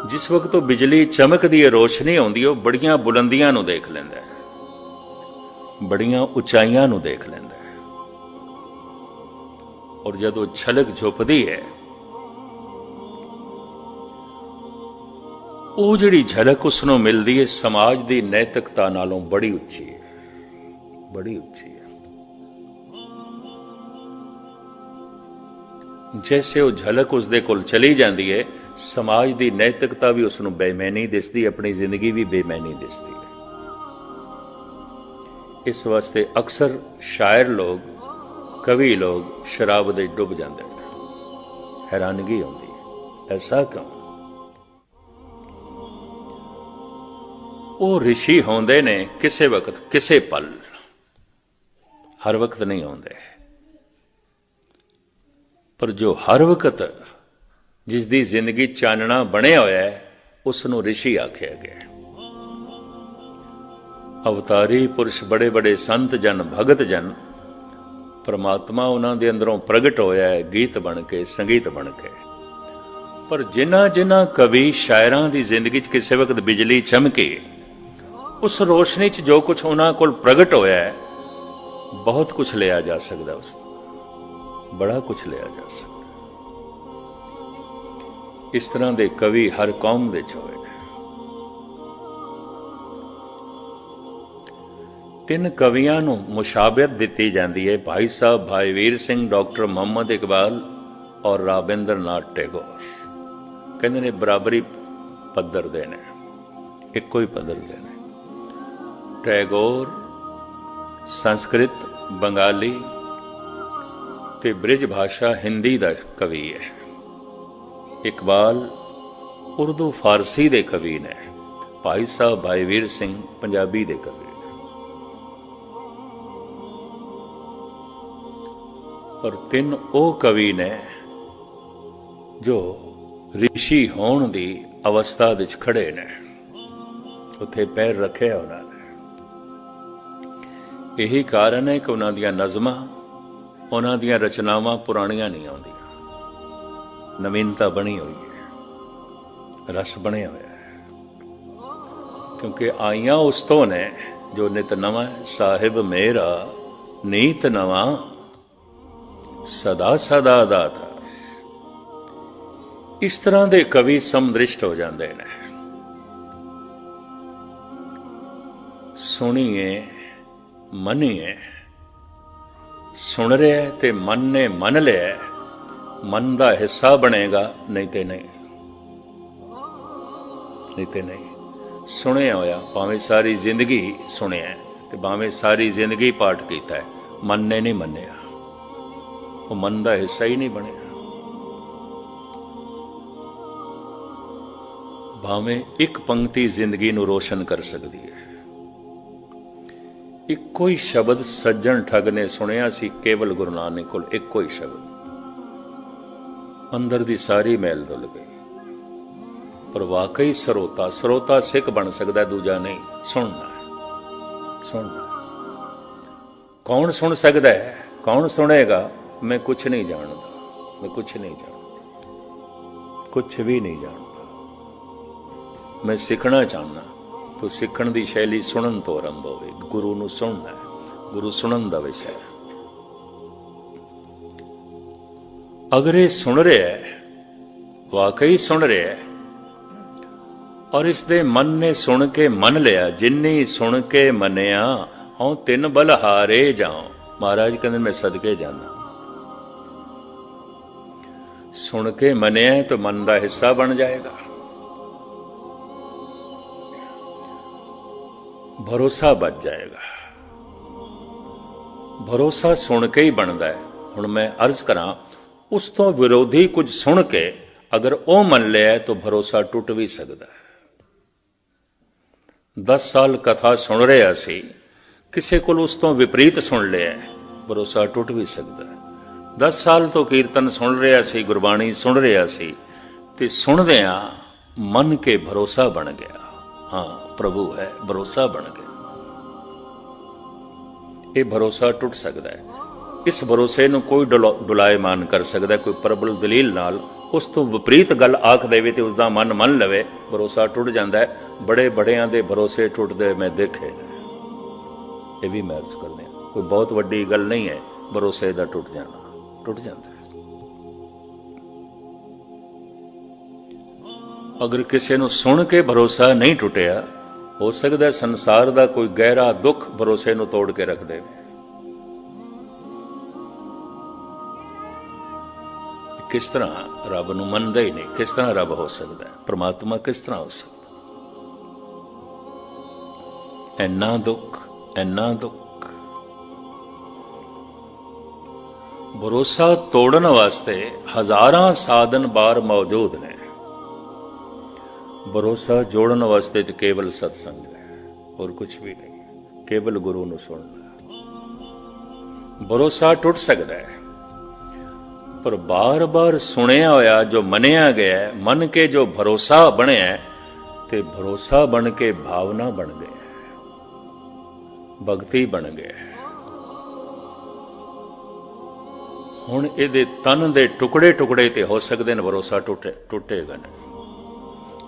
जिस वक्त ਉਹ ਬਿਜਲੀ ਚਮਕਦੀ ਹੈ, ਰੋਸ਼ਨੀ ਆਉਂਦੀ, ਉਹ ਬੜੀਆਂ ਬੁਲੰਦੀਆਂ ਨੂੰ ਦੇਖ ਲੈਂਦਾ ਹੈ, ਬੜੀਆਂ ਉਚਾਈਆਂ ਨੂੰ ਦੇਖ ਲੈਂਦਾ ਹੈ। ਔਰ ਜਦੋਂ ਛਲਕ ਝੁੱਪਦੀ ਹੈ, ਉਹ ਜਿਹੜੀ ਝਲਕ ਉਸ ਨੂੰ ਮਿਲਦੀ ਹੈ, ਸਮਾਜ ਦੀ ਨੈਤਿਕਤਾ ਨਾਲੋਂ ਬੜੀ ਉੱਚੀ ਹੈ, ਬੜੀ ਉੱਚੀ ਹੈ। जैसे वो झलक उसदे कोल चली जाती है, समाज की नैतिकता भी उसनों बेईमानी दिसती, अपनी जिंदगी भी बेईमानी दिसती है। इस वास्ते अक्सर शायर लोग, कवि लोग शराब दे डुब जाते हैं। हैरानगी आती है, ऐसा क्यों? वो ऋषि होंदे ने किसे वक्त, किसे पल, हर वक्त नहीं होंदे। पर जो हर वक्त जिसकी जिंदगी चानना बनया होया है, उसनों ऋषि आख्या गया। अवतारी पुरुष, बड़े बड़े संत जन, भगत जन, परमात्मा उन्हां दे अंदरों प्रगट होया है, गीत बन के, संगीत बन के। पर जिन्हां जिन्हां कवि शायरां दी जिंदगी च किसी वक्त बिजली चमकी, उस रोशनी च जो कुछ उन्हां कोल प्रगट होया है, बहुत कुछ लिया जा सकता, उस बड़ा कुछ लिया जा सकता। इस तरह के कवि हर कौम दे होए। 3 कवियां नूं मुशाबियत दिती जाती है, भाई साहब भाई वीर सिंह, डॉक्टर मुहम्मद इकबाल और राबिंद्र नाथ टैगोर। कहते ने बराबरी पद्धर दे ने, इको ही पद्धर दे ने। टैगोर संस्कृत, बंगाली ते ब्रिज भाषा हिंदी का कवि है। इकबाल उर्दू फारसी दे कवि ने। भाई साहब भाई वीर सिंह पंजाबी दे कवि ने। और 3 वो कवि ने जो ऋषि होण दी अवस्था विच खड़े ने, उत्थे पैर रखे उन्होंने। यही कारण है कि उन्होंने दियां नज़मां, उन्हां दियां रचनावां पुराणियां नहीं आउंदियां, नवीनता बनी हुई है, रस बनिया होया है। क्योंकि आईयां उस तो ने जो नित नवां है, साहिब मेरा नीत नवां सदा सदा दाता। इस तरह के कवि समदृष्ट हो जाते हैं। सुनिए मनीए, सुन रहे ते मन ने मन लिया, मन का हिस्सा बनेगा, नहीं तो नहीं, नहीं तो नहीं। सुने होया भावें सारी जिंदगी सुनिया, ते भावें सारी जिंदगी पाठ किया है, मन ने नहीं मन्निया, वो मन का हिस्सा ही नहीं बनया। भावें एक पंक्ति जिंदगी नूं रोशन कर सकती है। इको ही शब्द सज्जन ठग ने सुनिया सी केवल गुरु नानक कोल, इको ही शब्द, अंदर दी सारी मैल धुल गई। पर वाकई सरोता, सरोता सिख बन सकता, दूजा नहीं। सुनना है, सुनना है। कौन सुन सकता है, कौन सुनेगा? मैं कुछ नहीं जानता, मैं कुछ नहीं जानता, कुछ भी नहीं जानता। मैं सीखना चाहना, तो सीखण दी शैली सुनन तो आरंभ होवे। गुरु नूं सुनना है, गुरु सुनन दा विषय है। अगर ये सुन रहा है, वाकई सुन रहा है, और इसदे मन ने सुन के मन लिया, जिन्नी सुन के मनिया हूं 3 बलहारे जाऊं। महाराज कहते मैं सदके जाना। सुन के मनिया तो मन का हिस्सा बन जाएगा, भरोसा बच जाएगा। भरोसा सुन के ही बनता है। हुण मैं अर्ज करा, उस तो विरोधी कुछ सुन के अगर वह मन लिया तो भरोसा टुट भी सकता है। 10 साल कथा सुन रहा सी, किसी को उस तो विपरीत सुन लिया, भरोसा टुट भी सकता है। 10 साल तो कीर्तन सुन रहा सी, गुरबाणी सुन रहा सी, ते सुनदियां मन के भरोसा बन गया। हाँ प्रभु है, भरोसा बन गया। ये भरोसा टुट सकता है। इस भरोसे ਨੂੰ ਕੋਈ ਡੁਲਾਇਮਾਨ ਕਰ ਸਕਦਾ, ਕੋਈ ਪ੍ਰਬਲ ਦਲੀਲ ਨਾਲ ਉਸ ਤੋਂ ਵਿਪਰੀਤ ਗੱਲ ਆਖ ਦੇਵੇ ਤੇ ਉਸ ਦਾ ਮਨ ਮੰਨ ਲਵੇ, ਭਰੋਸਾ ਟੁੱਟ ਜਾਂਦਾ ਹੈ। ਬੜੇ ਬੜਿਆਂ ਦੇ ਭਰੋਸੇ ਟੁੱਟਦੇ ਮੈਂ ਦੇਖੇ ਨੇ, ਇਹ ਵੀ ਮੈਂ ਅਰਜ਼ ਕਰਦੇ ਹਾਂ। ਕੋਈ ਬਹੁਤ ਵੱਡੀ ਗੱਲ ਨਹੀਂ ਹੈ ਭਰੋਸੇ ਦਾ ਟੁੱਟ ਜਾਣਾ, ਟੁੱਟ ਜਾਂਦਾ ਹੈ। ਅਗਰ ਕਿਸੇ ਨੂੰ ਸੁਣ ਕੇ ਭਰੋਸਾ ਨਹੀਂ ਟੁੱਟਿਆ, ਹੋ ਸਕਦਾ ਸੰਸਾਰ ਦਾ ਕੋਈ ਗਹਿਰਾ ਦੁੱਖ ਭਰੋਸੇ ਨੂੰ ਤੋੜ ਕੇ ਰੱਖ ਦੇਵੇ। ਕਿਸ ਤਰ੍ਹਾਂ ਰੱਬ ਨੂੰ ਮੰਨਦਾ ਹੀ ਨਹੀਂ, ਕਿਸ ਤਰ੍ਹਾਂ ਰੱਬ ਹੋ ਸਕਦਾ ਹੈ, ਪ੍ਰਮਾਤਮਾ ਕਿਸ ਤਰ੍ਹਾਂ ਹੋ ਸਕਦਾ? ਇੰਨਾ ਦੁੱਖ, ਇੰਨਾ ਦੁੱਖ। ਭਰੋਸਾ ਤੋੜਨ ਵਾਸਤੇ ਹਜ਼ਾਰਾਂ ਸਾਧਨ ਬਾਹਰ ਮੌਜੂਦ ਨੇ। ਭਰੋਸਾ ਜੋੜਨ ਵਾਸਤੇ ਤੇ ਕੇਵਲ ਸਤਸੰਗ ਹੈ, ਹੋਰ ਕੁਝ ਵੀ ਨਹੀਂ, ਕੇਵਲ ਗੁਰੂ ਨੂੰ ਸੁਣਨਾ। ਭਰੋਸਾ ਟੁੱਟ ਸਕਦਾ ਹੈ, ਪਰ ਬਾਰ-ਬਾਰ ਸੁਣਿਆ ਹੋਇਆ ਜੋ ਮੰਨਿਆ ਗਿਆ, ਮੰਨ ਕੇ ਜੋ ਭਰੋਸਾ ਬਣਿਆ, ਤੇ ਭਰੋਸਾ ਬਣ ਕੇ ਭਾਵਨਾ ਬਣ ਗਿਆ, ਭਗਤੀ ਬਣ ਗਿਆ। ਹੁਣ ਇਹਦੇ ਤਨ ਦੇ ਟੁਕੜੇ ਟੁਕੜੇ ਤੇ ਹੋ ਸਕਦੇ ਨੇ, ਭਰੋਸਾ ਟੁੱਟੇਗਾ ਨਹੀਂ।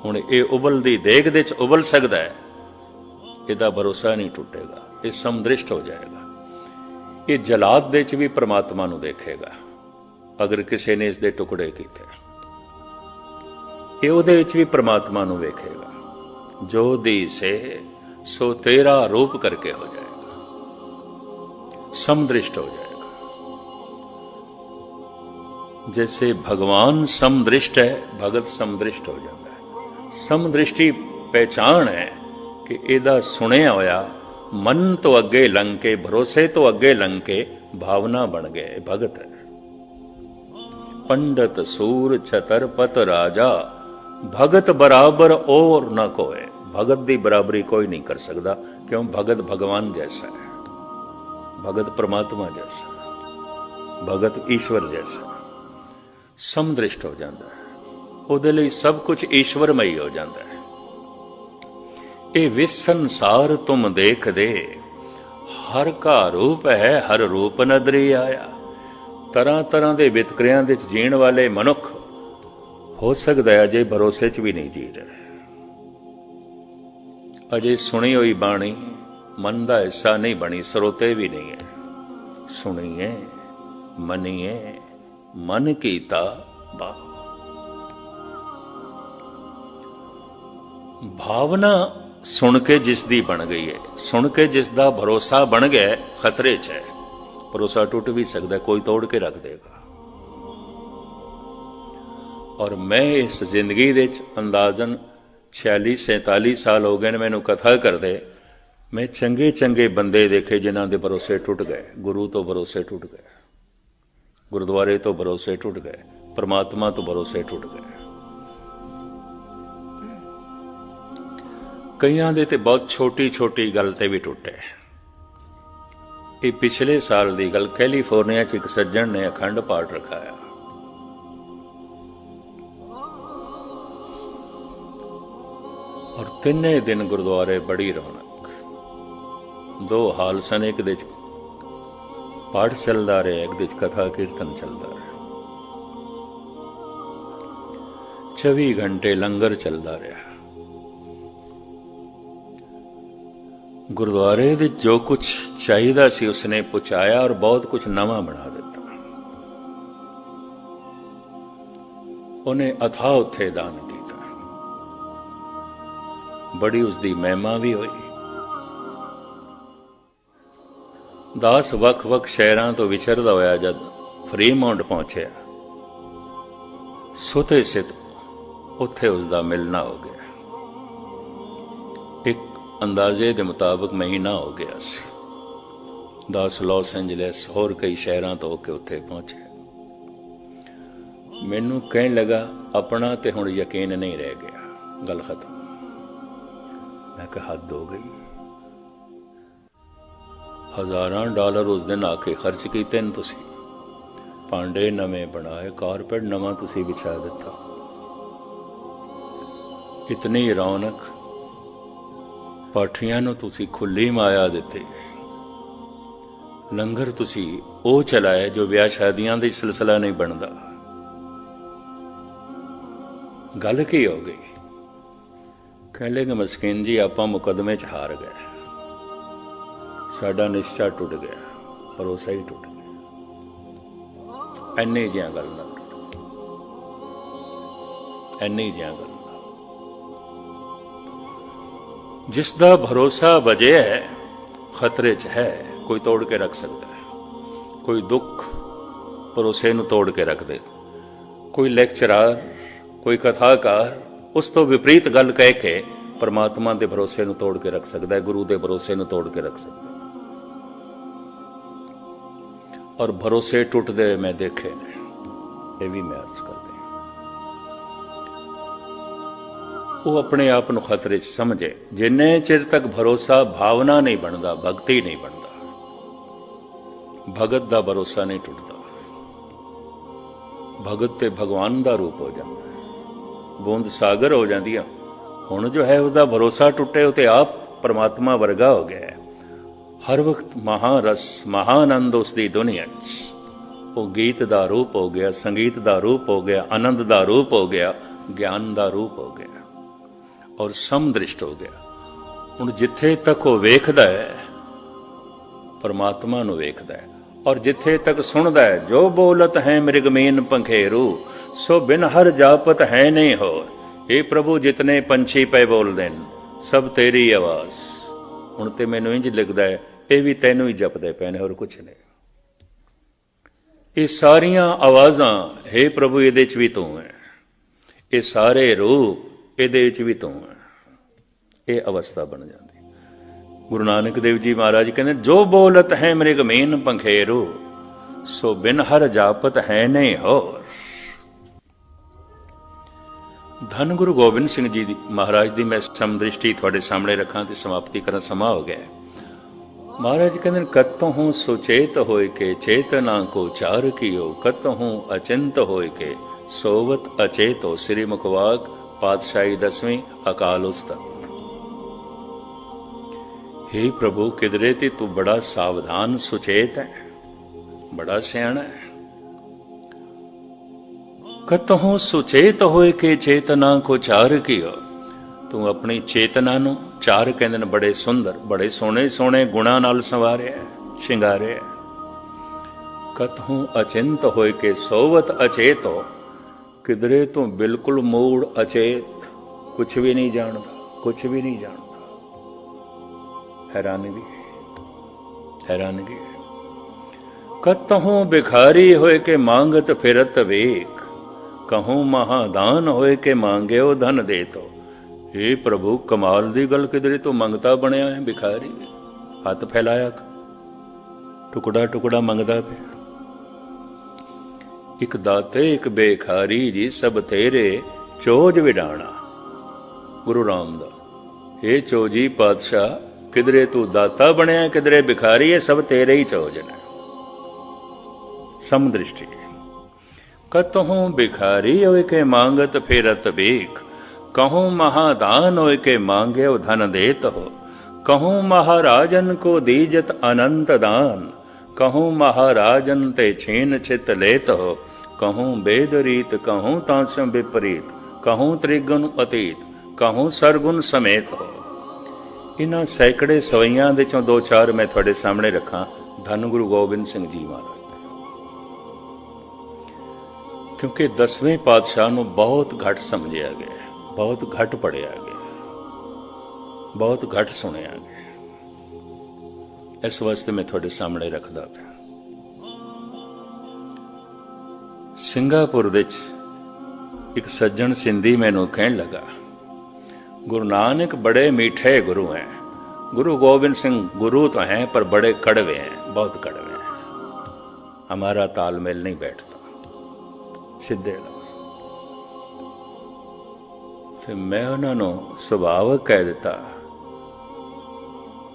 ਹੁਣ ਇਹ ਉਬਲਦੀ ਦੇਗ ਦੇ ਚ ਉਬਲ ਸਕਦਾ ਹੈ, ਇਹਦਾ ਭਰੋਸਾ ਨਹੀਂ ਟੁੱਟੇਗਾ, ਇਹ ਸਮਦ੍ਰਿਸ਼ਟ ਹੋ ਜਾਏਗਾ। ਇਹ ਜਲਾਦ ਦੇ ਚ ਵੀ ਪ੍ਰਮਾਤਮਾ ਨੂੰ ਦੇਖੇਗਾ ਅਗਰ ਕਿਸੇ ਨੇ ਇਸ ਦੇ ਟੁਕੜੇ ਕੀਤੇ, ਇਹ ਉਹਦੇ ਵਿੱਚ ਵੀ ਪ੍ਰਮਾਤਮਾ ਨੂੰ ਵੇਖੇਗਾ। ਜੋ ਦੀਸੇ ਸੋ ਤੇਰਾ ਰੂਪ ਕਰਕੇ ਹੋ ਜਾਏਗਾ, ਸਮਦ੍ਰਿਸ਼ਟ ਹੋ ਜਾਏਗਾ। जैसे भगवान समदृष्ट है, भगत समदृष्ट हो जाता है। समदृष्टि पहचान है कि ਇਹਦਾ ਸੁਣਿਆ ਹੋਇਆ ਮਨ ਤੋਂ ਅੱਗੇ ਲੰਘ ਕੇ, ਭਰੋਸੇ ਤੋਂ ਅੱਗੇ ਲੰਘ ਕੇ ਭਾਵਨਾ ਬਣ ਗਏ, ਭਗਤ ਹੈ। पंडित सूर छतरपत राजा, भगत बराबर और न कोई। भगत की बराबरी कोई नहीं कर सकता, क्यों? भगत भगवान जैसा है, भगत परमात्मा जैसा, भगत ईश्वर जैसा। समदृष्ट हो जाता है, ਉਹਦੇ ਲਈ सब कुछ ईश्वरमयी हो जाता है। ये विसंसार तुम देख दे, हर का रूप है, हर रूप नदरी आया। ਤਰ੍ਹਾਂ ਤਰ੍ਹਾਂ ਦੇ ਵਿਤਕਰਿਆਂ ਦੇ ਵਿੱਚ ਜੀਣ ਵਾਲੇ ਮਨੁੱਖ ਹੋ ਸਕਦਾ ਹੈ ਅਜੇ ਭਰੋਸੇ 'ਚ ਵੀ ਨਹੀਂ ਜੀ ਰਹੇ, ਅਜੇ ਸੁਣੀ ਹੋਈ ਬਾਣੀ ਮਨ ਦਾ ਹਿੱਸਾ ਨਹੀਂ ਬਣੀ, ਸਰੋਤੇ ਵੀ ਨਹੀਂ ਹੈ। ਸੁਣੀਏ ਮੰਨੀਏ ਮਨ ਕੀਤਾ ਬਾ। ਭਾਵਨਾ ਸੁਣ ਕੇ ਜਿਸ ਦੀ ਬਣ ਗਈ ਹੈ, ਸੁਣ ਕੇ ਜਿਸ ਦਾ ਭਰੋਸਾ ਬਣ ਗਿਆ, ਖਤਰੇ 'ਚ ਹੈ। भरोसा टूट भी सकता है, कोई तोड़ के रख देगा। और मैं इस जिंदगी दे अंदाजन 46-47 साल हो गए मैनू कथा करते, मैं चंगे चंगे बंदे देखे जिन्हां दे भरोसे टुट गए, गुरु तो भरोसे टुट गए, गुरुद्वारे तो भरोसे टुट गए, परमात्मा तो भरोसे टुट गए। कईयां दे ते बहुत छोटी छोटी गल ते भी टुटे। ਇਹ ਪਿਛਲੇ ਸਾਲ ਦੀ ਗੱਲ, ਕੈਲੀਫੋਰਨੀਆ 'ਚ ਇੱਕ ਸੱਜਣ ਨੇ ਅਖੰਡ ਪਾਠ ਰਖਾਇਆ। ਔਰ ਤਿੰਨੇ ਦਿਨ ਗੁਰਦੁਆਰੇ ਬੜੀ ਰੌਣਕ, ਦੋ ਹਾਲ ਸਨ, ਇੱਕ ਦੇ 'ਚ ਪਾਠ ਚੱਲਦਾ ਰਿਹਾ, ਇੱਕ ਦੇ 'ਚ ਕਥਾ ਕੀਰਤਨ ਚੱਲਦਾ ਰਿਹਾ, 24 ਘੰਟੇ ਲੰਗਰ ਚੱਲਦਾ ਰਿਹਾ। ਗੁਰਦੁਆਰੇ ਵਿੱਚ ਜੋ ਕੁਛ ਚਾਹੀਦਾ ਸੀ ਉਸਨੇ ਪਹੁੰਚਾਇਆ ਔਰ ਬਹੁਤ ਕੁਛ ਨਵਾਂ ਬਣਾ ਦਿੱਤਾ। ਉਹਨੇ ਅਥਾਹ ਉੱਥੇ ਦਾਨ ਕੀਤਾ, ਬੜੀ ਉਸਦੀ ਮਹਿਮਾ ਵੀ ਹੋਈ। ਦਾਸ ਵੱਖ-ਵੱਖ ਸ਼ਹਿਰਾਂ ਤੋਂ ਵਿਚਰਦਾ ਹੋਇਆ ਜਦ ਫਰੀਮਾਉਂਟ ਪਹੁੰਚਿਆ, ਸੁਤੇ ਸਿੱਧ ਉੱਥੇ ਉਸਦਾ ਮਿਲਣਾ ਹੋ ਗਿਆ। ਇੱਕ ਅੰਦਾਜ਼ੇ ਦੇ ਮੁਤਾਬਕ ਮਹੀਨਾ ਹੋ ਗਿਆ ਸੀ। ਦਾਸ ਲਾਸ ਐਂਜਲਸ ਹੋਰ ਕਈ ਸ਼ਹਿਰਾਂ ਤੋਂ ਹੋ ਕੇ ਉੱਥੇ ਪਹੁੰਚੇ। ਮੈਨੂੰ ਕਹਿਣ ਲੱਗਾ ਆਪਣਾ ਤੇ ਹੁਣ ਯਕੀਨ ਨਹੀਂ ਰਹਿ ਗਿਆ, ਗੱਲ ਖਤਮ। ਮੈਂ ਕਿਹਾ ਹੱਦ ਹੋ ਗਈ। ਹਜ਼ਾਰਾਂ ਡਾਲਰ ਉਸ ਦਿਨ ਆ ਕੇ ਖਰਚ ਕੀਤੇ ਨੇ ਤੁਸੀਂ, ਭਾਂਡੇ ਨਵੇਂ ਬਣਾਏ, ਕਾਰਪੇਟ ਨਵਾਂ ਤੁਸੀਂ ਵਿਛਾ ਦਿੱਤਾ, ਇਤਨੀ ਰੌਣਕ, ਪਾਠੀਆਂ ਨੂੰ ਤੁਸੀਂ ਖੁੱਲੀ ਮਾਇਆ ਦਿੱਤੀ, ਲੰਗਰ ਤੁਸੀਂ ਉਹ ਚਲਾਇਆ ਜੋ ਵਿਆਹ ਸ਼ਾਦੀਆਂ ਦਾ ਸਿਲਸਿਲਾ ਨਹੀਂ ਬਣਦਾ। ਗੱਲ ਕੀ ਹੋ ਗਈ? ਕਹਿ ਲੇਗੇ ਮਸਕੀਨ ਜੀ ਆਪਾਂ ਮੁਕੱਦਮੇ 'ਚ ਹਾਰ ਗਏ, ਸਾਡਾ ਨਿਸ਼ਚਾ ਟੁੱਟ ਗਿਆ, ਭਰੋਸਾ ਹੀ ਟੁੱਟ ਗਿਆ। ਇੰਨੀ ਜਿਹੀਆਂ ਗੱਲ ਨਾਲ, ਇੰਨੀ ਜਿਹੀਆਂ ਗੱਲ ਨਾਲ ਜਿਸ ਦਾ ਭਰੋਸਾ ਵਜਿਆ ਹੈ ਖਤਰੇ 'ਚ ਹੈ। ਕੋਈ ਤੋੜ ਕੇ ਰੱਖ ਸਕਦਾ ਹੈ, ਕੋਈ ਦੁੱਖ ਭਰੋਸੇ ਨੂੰ ਤੋੜ ਕੇ ਰੱਖ ਦੇ। ਕੋਈ ਲੈਕਚਰਾਰ, ਕੋਈ ਕਥਾਕਾਰ ਉਸ ਤੋਂ ਵਿਪਰੀਤ ਗੱਲ ਕਹਿ ਕੇ ਪਰਮਾਤਮਾ ਦੇ ਭਰੋਸੇ ਨੂੰ ਤੋੜ ਕੇ ਰੱਖ ਸਕਦਾ ਹੈ, ਗੁਰੂ ਦੇ ਭਰੋਸੇ ਨੂੰ ਤੋੜ ਕੇ ਰੱਖ ਸਕਦਾ ਹੈ। ਔਰ ਭਰੋਸੇ ਟੁੱਟਦੇ ਮੈਂ ਦੇਖੇ ਨੇ, ਇਹ ਵੀ ਮੈਂ ਅਰਜ਼ ਕਰਦੇ। ਉਹ ਆਪਣੇ ਆਪ ਨੂੰ ਖਤਰੇ 'ਚ ਸਮਝੇ। ਜਿੰਨੇ ਚਿਰ ਤੱਕ ਭਰੋਸਾ ਭਾਵਨਾ ਨਹੀਂ ਬਣਦਾ, ਭਗਤੀ ਨਹੀਂ ਬਣਦਾ, ਭਗਤ ਦਾ ਭਰੋਸਾ ਨਹੀਂ ਟੁੱਟਦਾ। ਭਗਤ ਤੇ ਭਗਵਾਨ ਦਾ ਰੂਪ ਹੋ ਜਾਂਦਾ, ਬੂੰਦ ਸਾਗਰ ਹੋ ਜਾਂਦੀ ਆ। ਹੁਣ ਜੋ ਹੈ ਉਹਦਾ ਭਰੋਸਾ ਟੁੱਟੇ, ਉਹ ਤੇ ਆਪ ਪਰਮਾਤਮਾ ਵਰਗਾ ਹੋ ਗਿਆ। ਹਰ ਵਕਤ ਮਹਾਰਸ ਮਹਾਨੰਦ ਉਸ ਦੀ ਦੁਨੀਆ 'ਚ। ਉਹ ਗੀਤ ਦਾ ਰੂਪ ਹੋ ਗਿਆ, ਸੰਗੀਤ ਦਾ ਰੂਪ ਹੋ ਗਿਆ, ਆਨੰਦ ਦਾ ਰੂਪ ਹੋ ਗਿਆ, ਗਿਆਨ ਦਾ ਰੂਪ ਹੋ ਗਿਆ ਔਰ ਸਮਦ੍ਰਿਸ਼ਟ ਹੋ ਗਿਆ। ਹੁਣ ਜਿੱਥੇ ਤੱਕ ਉਹ ਵੇਖਦਾ ਹੈ ਪਰਮਾਤਮਾ ਨੂੰ ਵੇਖਦਾ ਹੈ, ਔਰ ਜਿੱਥੇ ਤੱਕ ਸੁਣਦਾ ਹੈ ਜੋ ਬੋਲਤ ਹੈ ਮ੍ਰਿਗਮੀਨ ਪੰਖੇਰੂ ਸੋ ਬਿਨ ਹਰ ਜਾਪਤ ਹੈ ਨਹੀਂ ਹੋਰ। ਇਹ ਪ੍ਰਭੂ ਜਿਤਨੇ ਪੰਛੀ ਪਏ ਬੋਲਦੇ ਨੇ ਸਭ ਤੇਰੀ ਆਵਾਜ਼। ਹੁਣ ਤੇ ਮੈਨੂੰ ਇੰਝ ਲੱਗਦਾ ਹੈ ਇਹ ਵੀ ਤੈਨੂੰ ਹੀ ਜਪਦੇ ਪਏ ਨੇ, ਹੋਰ ਕੁਛ ਨਹੀਂ। ਇਹ ਸਾਰੀਆਂ ਆਵਾਜ਼ਾਂ ਹੇ ਪ੍ਰਭੂ ਇਹਦੇ 'ਚ ਵੀ ਤੂੰ ਹੈ, ਇਹ ਸਾਰੇ ਰੂਪ ਇਹਦੇ ਵਿੱਚ ਵੀ ਤੂੰ ਹੈ। ਇਹ ਅਵਸਥਾ ਬਣ ਜਾਂਦੀ। ਗੁਰੂ ਨਾਨਕ ਦੇਵ ਜੀ ਮਹਾਰਾਜ ਕਹਿੰਦੇ ਜੋ ਬੋਲਤ ਹੈ ਮ੍ਰਿਗਮੀਨ ਪੰਖੇਰੂ ਸੋ ਬਿਨ ਹਰ ਜਾਪਤ ਹੈ ਨਹੀਂ ਹੋਰ। ਧੰਨ ਗੁਰੂ ਗੋਬਿੰਦ ਸਿੰਘ ਜੀ ਦੀ ਮਹਾਰਾਜ ਦੀ ਮੈਂ ਸਮਦ੍ਰਿਸ਼ਟੀ ਤੁਹਾਡੇ ਸਾਹਮਣੇ ਰੱਖਾਂ ਤੇ ਸਮਾਪਤੀ ਕਰਨ ਸਮਾਂ ਹੋ ਗਿਆ। ਮਹਾਰਾਜ ਕਹਿੰਦੇ ਕਤਹੁ ਸੁਚੇਤ ਹੋਇ ਕੇ ਚੇਤਨਾ ਕੋ ਚਾਰ ਕੀਓ, ਕਤਹੁ ਅਚਿੰਤ ਹੋਇ ਕੇ ਸੋਵਤ ਅਚੇਤੋ। ਸ੍ਰੀ ਮੁਖਵਾਕ ਪਾਤਸ਼ਾਹੀ 10ਵੀਂ ਅਕਾਲ ਉਸਤਤ। हे प्रभु किधरे ते तू बड़ा सावधान सुचेत है, बड़ा सियाणा है। कतहु सुचेत होए के चेतना को चार कियो। तू अपनी चेतना नू चार कहंदे ने बड़े सुंदर, बड़े सोहणे सोहणे गुणां नाल संवारिया शिंगारिया। कतहु अचिंत होए के सोवत अचेत हो। किधरे तू बिल्कुल मूड़ अचेत, कुछ भी नहीं जानता, कुछ भी नहीं जानता। हैरानगी, हैरानगी। कतहु भिखारी होए के मांगत फिरत वेक, कहूं महादान होए के मांगे ओ धन दे। तो हे प्रभु कमाल दी गल, किधरे तो मंगता बनया है भिखारी, हथ फैलाया टुकड़ा टुकड़ा मंगदा पे। एक दाते एक बेखारी जी सब तेरे चोज विडाणा। गुरु रामदास हे चोजी पातशाह किधरे तू दाता बनया, किधरे भिखारी है, सब तेरे ही चौजन है। समदृष्टि। कतहु भिखारी होए के मांगत फेरत भीख, कहूं महादान होए के मांगे धन देत हो। कहूं महाराजन को दीजत अनंत दान, कहूं महाराजन ते छीन छित लेत हो। कहूं वेद रीत, कहूं तांसम विपरीत, कहूं त्रिगुण अतीत, कहूं सरगुण समेत हो। इन्हां सैकड़े सवैयां दे चों दो चार मैं तुहाडे सामने रखां। धन गुरु गोबिंद सिंह जी महाराज, क्योंकि 10वें पातशाह नूं बहुत घट समझिया गया, बहुत घट पढ़िया गया, बहुत घट सुनिया गया। इस वास्ते मैं तुहाडे सामने रखदा पिया। सिंगापुर विच एक सज्जन सिंधी मैनूं कहण लगा, गुरु नानक बड़े मीठे गुरु हैं। गुरु गोबिंद सिंह गुरु तो हैं पर बड़े कड़वे हैं, बहुत कड़वे हैं, हमारा तालमेल नहीं बैठता। सीधे लफ्ज़ ते मैं उन्होंने सुभावक कह दिता,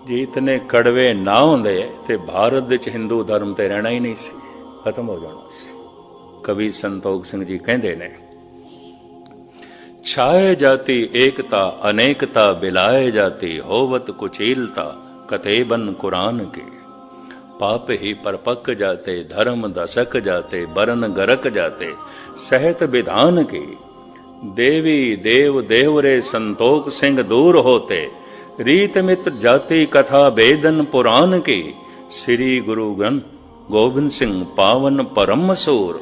जे इतने कड़वे ना होंदे ते भारत विच हिंदू धर्म ते रहना ही नहीं सी, खत्म हो जाना सी। कवि संतोख सिंह जी कहंदे ने, छाए जाती एकता अनेकता बिलाए जाती, होवत कुचीलता कतेबन कुरान की। पाप ही परपक जाते, धर्म दशक जाते, बरन गरक जाते, सहत विधान की, देवी देव देवरे संतोख सिंह दूर होते, रीत मित्र जाति कथा वेदन पुराण की, श्री गुरु ग्रंथ गोविंद सिंह पावन परम सूर,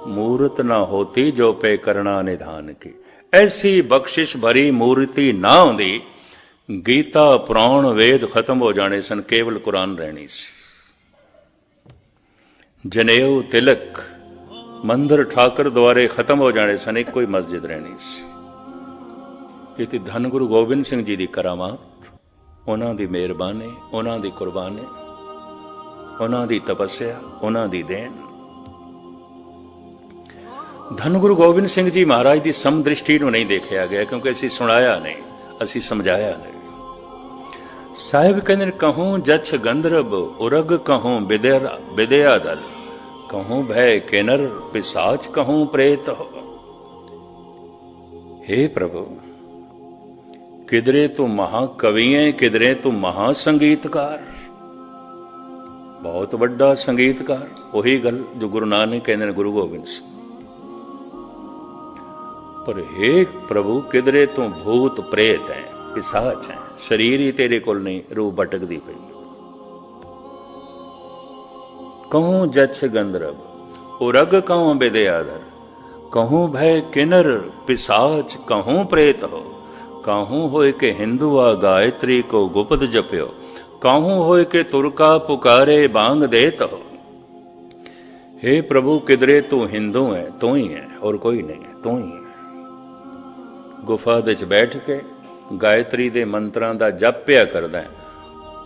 मूर्त न होती जो पे करना निधान की। ऐसी बख्शिश भरी मूर्ति ना होंदी, गीता पुराण वेद खत्म हो जाने सन, केवल कुरान रहनी सी। जनेऊ तिलक मंदिर ठाकर द्वारे खत्म हो जाने सन, एक कोई मस्जिद रहनी सी। ये ती धन गुरु गोबिंद सिंह जी की करामात, उन्हां दी मेहरबानी, उन्हां दी कुर्बानी, उन्हां दी तपस्या, उन्हां दी देन। धन गुरु गोबिंद सिंह जी महाराज की समदृष्टि ਨੂੰ नहीं देखा गया, क्योंकि असी सुनाया नहीं, असी समझाया नहीं। साहिब कहने कहूं जछ गंधर्व उरग, कहूं विद्या दल, कहूं भय किन्नर पिशाच, कहूं प्रेत हो। हे प्रभु, किधरे तू महाकवि है, किधरे तू महासंगीतकार, बहुत बड़ा संगीतकार। वही गल जो गुरु नानक कहने गुरु गोबिंद सिंह। पर हे प्रभु, किधरे तू भूत प्रेत है, पिशाच है, शरीर ही तेरे कोल नहीं, रूह भटकदी पई। कहूं जछ गंधर्व उरग, कहूं विद्याधर, कहूं भय किन्नर पिशाच, कहूं प्रेत हो। कहूं होए के हिंदुआ गायत्री को गुप्त जप्यो, कहूं होए के तुरका पुकारे बांग देत हो। हे प्रभु, किधरे तू हिंदू है, तू ही है, और कोई नहीं है, तू ही है। गुफा दे च बैठ के गायत्री दे मंत्रां दा जप पिया करदा है।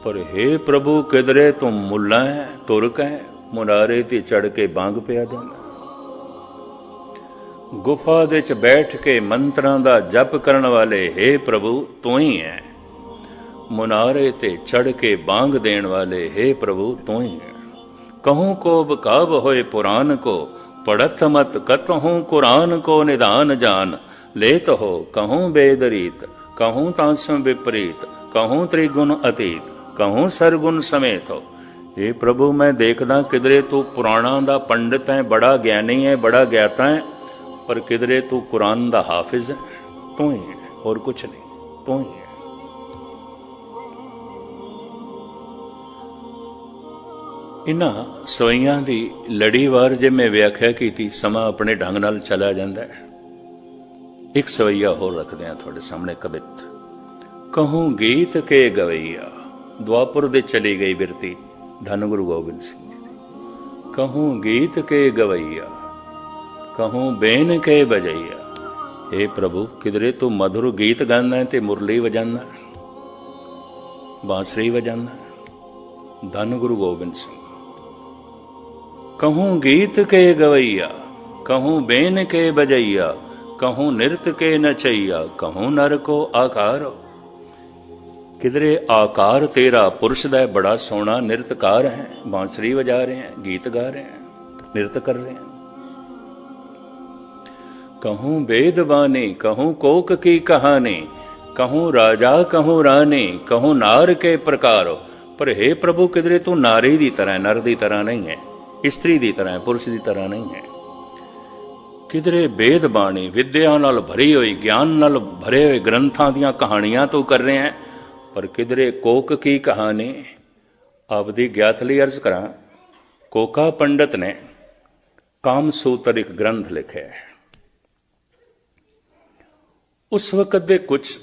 पर हे प्रभु, किधरे तू मुल्ला है, तुरक है, मुनारे ते चढ़ के बांग पिया देना। गुफा दे च बैठ के मंत्रां दा जप करन वाले हे प्रभु तू ही है। मुनारे ते चढ़ के बांग देण वाले हे प्रभु तू ही है। कहूं को बकाब होए पुराण को, पढ़त मत कतहूं कुरान को निदान जान। लेत हो कहूं बेदरीत, कहूं तांसम विपरीत, कहूं त्रिगुण अतीत, कहूं सरगुण समेत हो। हे प्रभु, मैं देखदा किधरे तू पुराणा दा पंडित है, बड़ा ज्ञानी है, बड़ा ज्ञाता है, पर किधरे तू कुरान दा हाफिज है। तू ही है और कुछ नहीं, तू ही है। इन्हां सवैयां दी लड़ीवार जे मैं व्याख्या कीती, समा अपने ढंग नाल चला जांदा है। एक सवैया होर रखदे हैं थोड़े सामने कवित। कहूं गीत के गवैया, द्वापुर दे चली गई बिरती धन गुरु गोबिंद सिंह जी। कहूं गीत के गवैया, कहूं बेन के बजैया। हे प्रभु, किधरे तू मधुर गीत गाना है ते मुरली वजाना, बांसुरी वजाना। धन गुरु गोबिंद सिंह। कहूं गीत के गवैया, कहूं बेन के बजैया, कहूं नृत्य के नचैया, कहूं नर को आकार। किधरे आकार तेरा पुरुष दा बड़ा सोहना नृत्यकार है, बांसुरी बजा रहे हैं, गीत गा रहे हैं, नृत्य कर रहे हैं। कहूं वेद बानी, कहूं कोक की कहानी, कहूं राजा कहूं रानी, कहूं नार के प्रकार। पर हे प्रभु, किधरे तू नारी दी तरह, नर दी तरह नहीं है, स्त्री दी तरह, पुरुष दी तरह नहीं है। किधरे वेद बाणी, विद्या नाल भरी हुई, ज्ञान नाल भरे हुए ग्रंथां दियां कहानियां तो कर रहे हैं, पर किधरे कोक की कहानी। आपदी ज्ञात लई अर्ज करा, कोका पंडित ने कामसूत्र एक ग्रंथ लिखा है। उस वक्त दे कुछ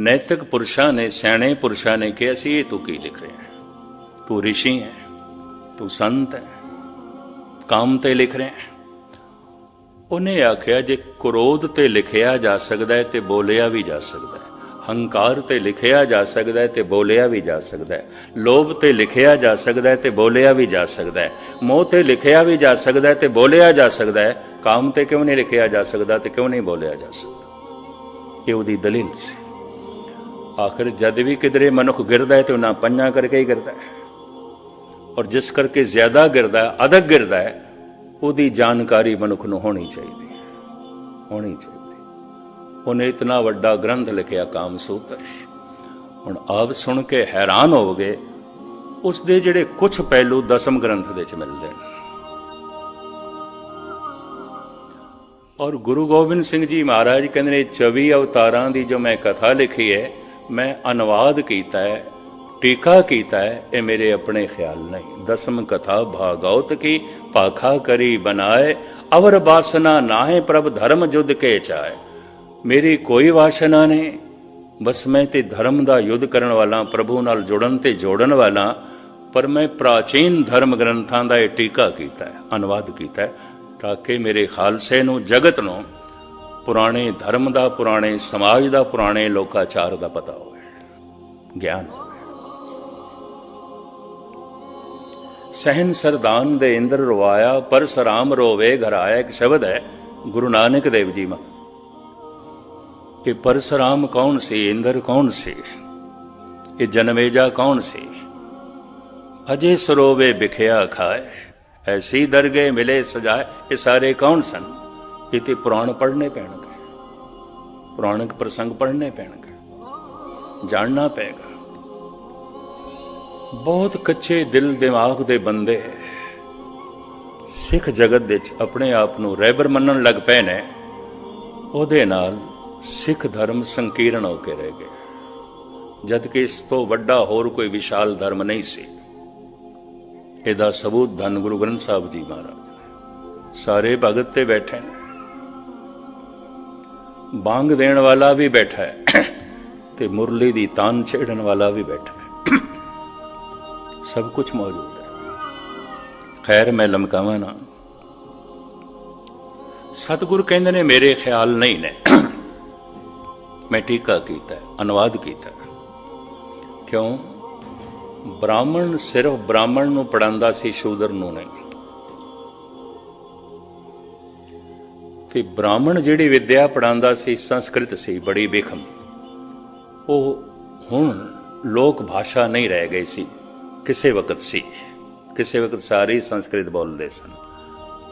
नैतिक पुरुषां ने, सियाणे पुरुषां ने कहा सी, ये तू की लिख रहे हैं, तू ऋषि है, तू संत है, काम ते लिख रहे हैं। उन्हें आख्या, जे क्रोध ते लिखिया जा सकता है ते बोलिया भी जा सकता है, हंकार ते लिखिया जा सकता है ते बोलिया भी जा सकता है, लोभ ते लिखिया जा सकता है ते बोलिया भी जा सकता है, मोह ते लिखिया भी जा सकता है ते बोलिया जा सकता है, काम ते क्यों नहीं लिखिया जा सकता ते क्यों नहीं बोलिया जा सकता। ये उहदी दलील सी। आखिर जद भी किधरे मनुख गिरदा है तो ना पंजा करके ही गिरदा है, और जिस करके ज्यादा गिरदा है, अधिक गिरदा है, उहदी जानकारी मनुख नूं होनी चाहिए, होनी चाहिए। उन्हें इतना वड्डा ग्रंथ लिखिया कामसूत्र। हुण आप सुन के हैरान हो गए ਉਸ ਦੇ ਜਿਹੜੇ ਕੁਝ ਪਹਿਲੂ ਦਸਮ ਗ੍ਰੰਥ ਦੇ ਵਿੱਚ ਮਿਲਦੇ ਨੇ। ਔਰ ਗੁਰੂ ਗੋਬਿੰਦ ਸਿੰਘ ਜੀ ਮਹਾਰਾਜ ਕਹਿੰਦੇ ਨੇ 24 ਅਵਤਾਰਾਂ ਦੀ ਜੋ ਮੈਂ ਕਥਾ ਲਿਖੀ ਹੈ, ਮੈਂ ਅਨੁਵਾਦ ਕੀਤਾ ਹੈ, ਟੀਕਾ ਕੀਤਾ ਹੈ, ਇਹ ਮੇਰੇ ਆਪਣੇ ਖਿਆਲ ਨਹੀਂ। ਦਸਮ ਕਥਾ ਭਾਗਵਤ ਕੀ ਭਾਖਾ ਕਰੀ ਬਣਾਏ, ਅਵਰ ਬਾਸਨਾ ਨਾਹੇ ਪ੍ਰਭ ਧਰਮ ਜੁਦ ਕੇ ਚਾਏ। ਮੇਰੀ ਕੋਈ ਵਾਸ਼ਨਾ ਨਹੀਂ, ਬਸ ਮੈਂ ਤੇ ਧਰਮ ਦਾ ਯੁੱਧ ਕਰਨ ਵਾਲਾ, ਪ੍ਰਭੂ ਨਾਲ ਜੁੜਨ ਤੇ ਜੋੜਨ ਵਾਲਾ। ਪਰ ਮੈਂ ਪ੍ਰਾਚੀਨ ਧਰਮ ਗ੍ਰੰਥਾਂ ਦਾ ਇਹ ਟੀਕਾ ਕੀਤਾ ਹੈ, ਅਨੁਵਾਦ ਕੀਤਾ ਹੈ, ਤਾਂ ਕਿ ਮੇਰੇ ਖਾਲਸੇ ਨੂੰ, ਜਗਤ ਨੂੰ ਪੁਰਾਣੇ ਧਰਮ ਦਾ, ਪੁਰਾਣੇ ਸਮਾਜ ਦਾ, ਪੁਰਾਣੇ ਲੋਕਾਚਾਰ ਦਾ ਪਤਾ ਹੋਵੇ, ਗਿਆਨ ਹੋਵੇ। ਸਹਿਨ ਸਰਦਾਨ ਦੇ ਇੰਦਰ ਰਵਾਇਆ, ਪਰਸਰਾਮ ਰੋਵੇ ਘਰ ਆਇਆ। ਇੱਕ ਸ਼ਬਦ ਹੈ ਗੁਰੂ ਨਾਨਕ ਦੇਵ ਜੀ ਮਾ, ਕਿ ਪਰਸਰਾਮ ਕੌਣ ਸੀ, ਇੰਦਰ ਕੌਣ ਸੀ, ਇਹ ਜਨਮੇਜਾ ਕੌਣ ਸੀ। ਅਜੇ ਸਰੋਵੇ ਬਿਖਿਆ ਖਾਏ, ਐਸੀ ਦਰਗੇ ਮਿਲੇ ਸਜਾਏ। ਇਹ ਸਾਰੇ ਕੌਣ ਸਨ? ਇਹ ਤੇ ਪੁਰਾਣ ਪੜ੍ਹਨੇ ਪੈਣਗੇ, ਪੁਰਾਣਿਕ ਪ੍ਰਸੰਗ ਪੜ੍ਹਨੇ ਪੈਣਗੇ, ਜਾਣਨਾ ਪਏਗਾ। ਬਹੁਤ ਕੱਚੇ ਦਿਲ ਦਿਮਾਗ ਦੇ ਬੰਦੇ ਸਿੱਖ ਜਗਤ ਵਿੱਚ ਆਪਣੇ ਆਪ ਨੂੰ ਰਹਿਬਰ ਮੰਨਣ ਲੱਗ ਪਏ ਨੇ। ਉਹਦੇ ਨਾਲ ਸਿੱਖ ਧਰਮ ਸੰਕੀਰਣ ਹੋ ਕੇ ਰਹਿ ਗਏ, ਜਦ ਕਿ ਇਸ ਤੋਂ ਵੱਡਾ ਹੋਰ ਕੋਈ ਵਿਸ਼ਾਲ ਧਰਮ ਨਹੀਂ ਸੀ। ਇਹਦਾ ਸਬੂਤ ਧੰਨ ਗੁਰੂ ਗ੍ਰੰਥ ਸਾਹਿਬ ਜੀ ਮਹਾਰਾਜ। ਸਾਰੇ ਭਗਤ ਤੇ ਬੈਠੇ ਨੇ, ਬਾਂਗ ਦੇਣ ਵਾਲਾ ਵੀ ਬੈਠਾ ਹੈ ਤੇ ਮੁਰਲੀ ਦੀ ਤਾਨ ਛੇੜਨ ਵਾਲਾ ਵੀ ਬੈਠਾ ਹੈ, ਸਭ ਕੁਝ ਮੌਜੂਦ ਹੈ। ਖੈਰ, ਮੈਂ ਲਮਕਾਵਾਂ ਨਾ। ਸਤਿਗੁਰ ਕਹਿੰਦੇ ਨੇ ਮੇਰੇ ਖਿਆਲ ਨਹੀਂ ਨੇ, ਮੈਂ ਟੀਕਾ ਕੀਤਾ, ਅਨੁਵਾਦ ਕੀਤਾ। ਕਿਉਂ? ਬ੍ਰਾਹਮਣ ਸਿਰਫ ਬ੍ਰਾਹਮਣ ਨੂੰ ਪੜਾਉਂਦਾ ਸੀ, ਸ਼ੂਦਰ ਨੂੰ ਨਹੀਂ। ਤੇ ਬ੍ਰਾਹਮਣ ਜਿਹੜੀ ਵਿਦਿਆ ਪੜਾਉਂਦਾ ਸੀ, ਸੰਸਕ੍ਰਿਤ ਸੀ, ਬੜੀ ਬੇਖਮ। ਉਹ ਹੁਣ ਲੋਕ ਭਾਸ਼ਾ ਨਹੀਂ ਰਹਿ ਗਈ ਸੀ, ਕਿਸੇ ਵਕਤ ਸੀ। ਕਿਸੇ ਵਕਤ ਸਾਰੇ ਸੰਸਕ੍ਰਿਤ ਬੋਲਦੇ ਸਨ।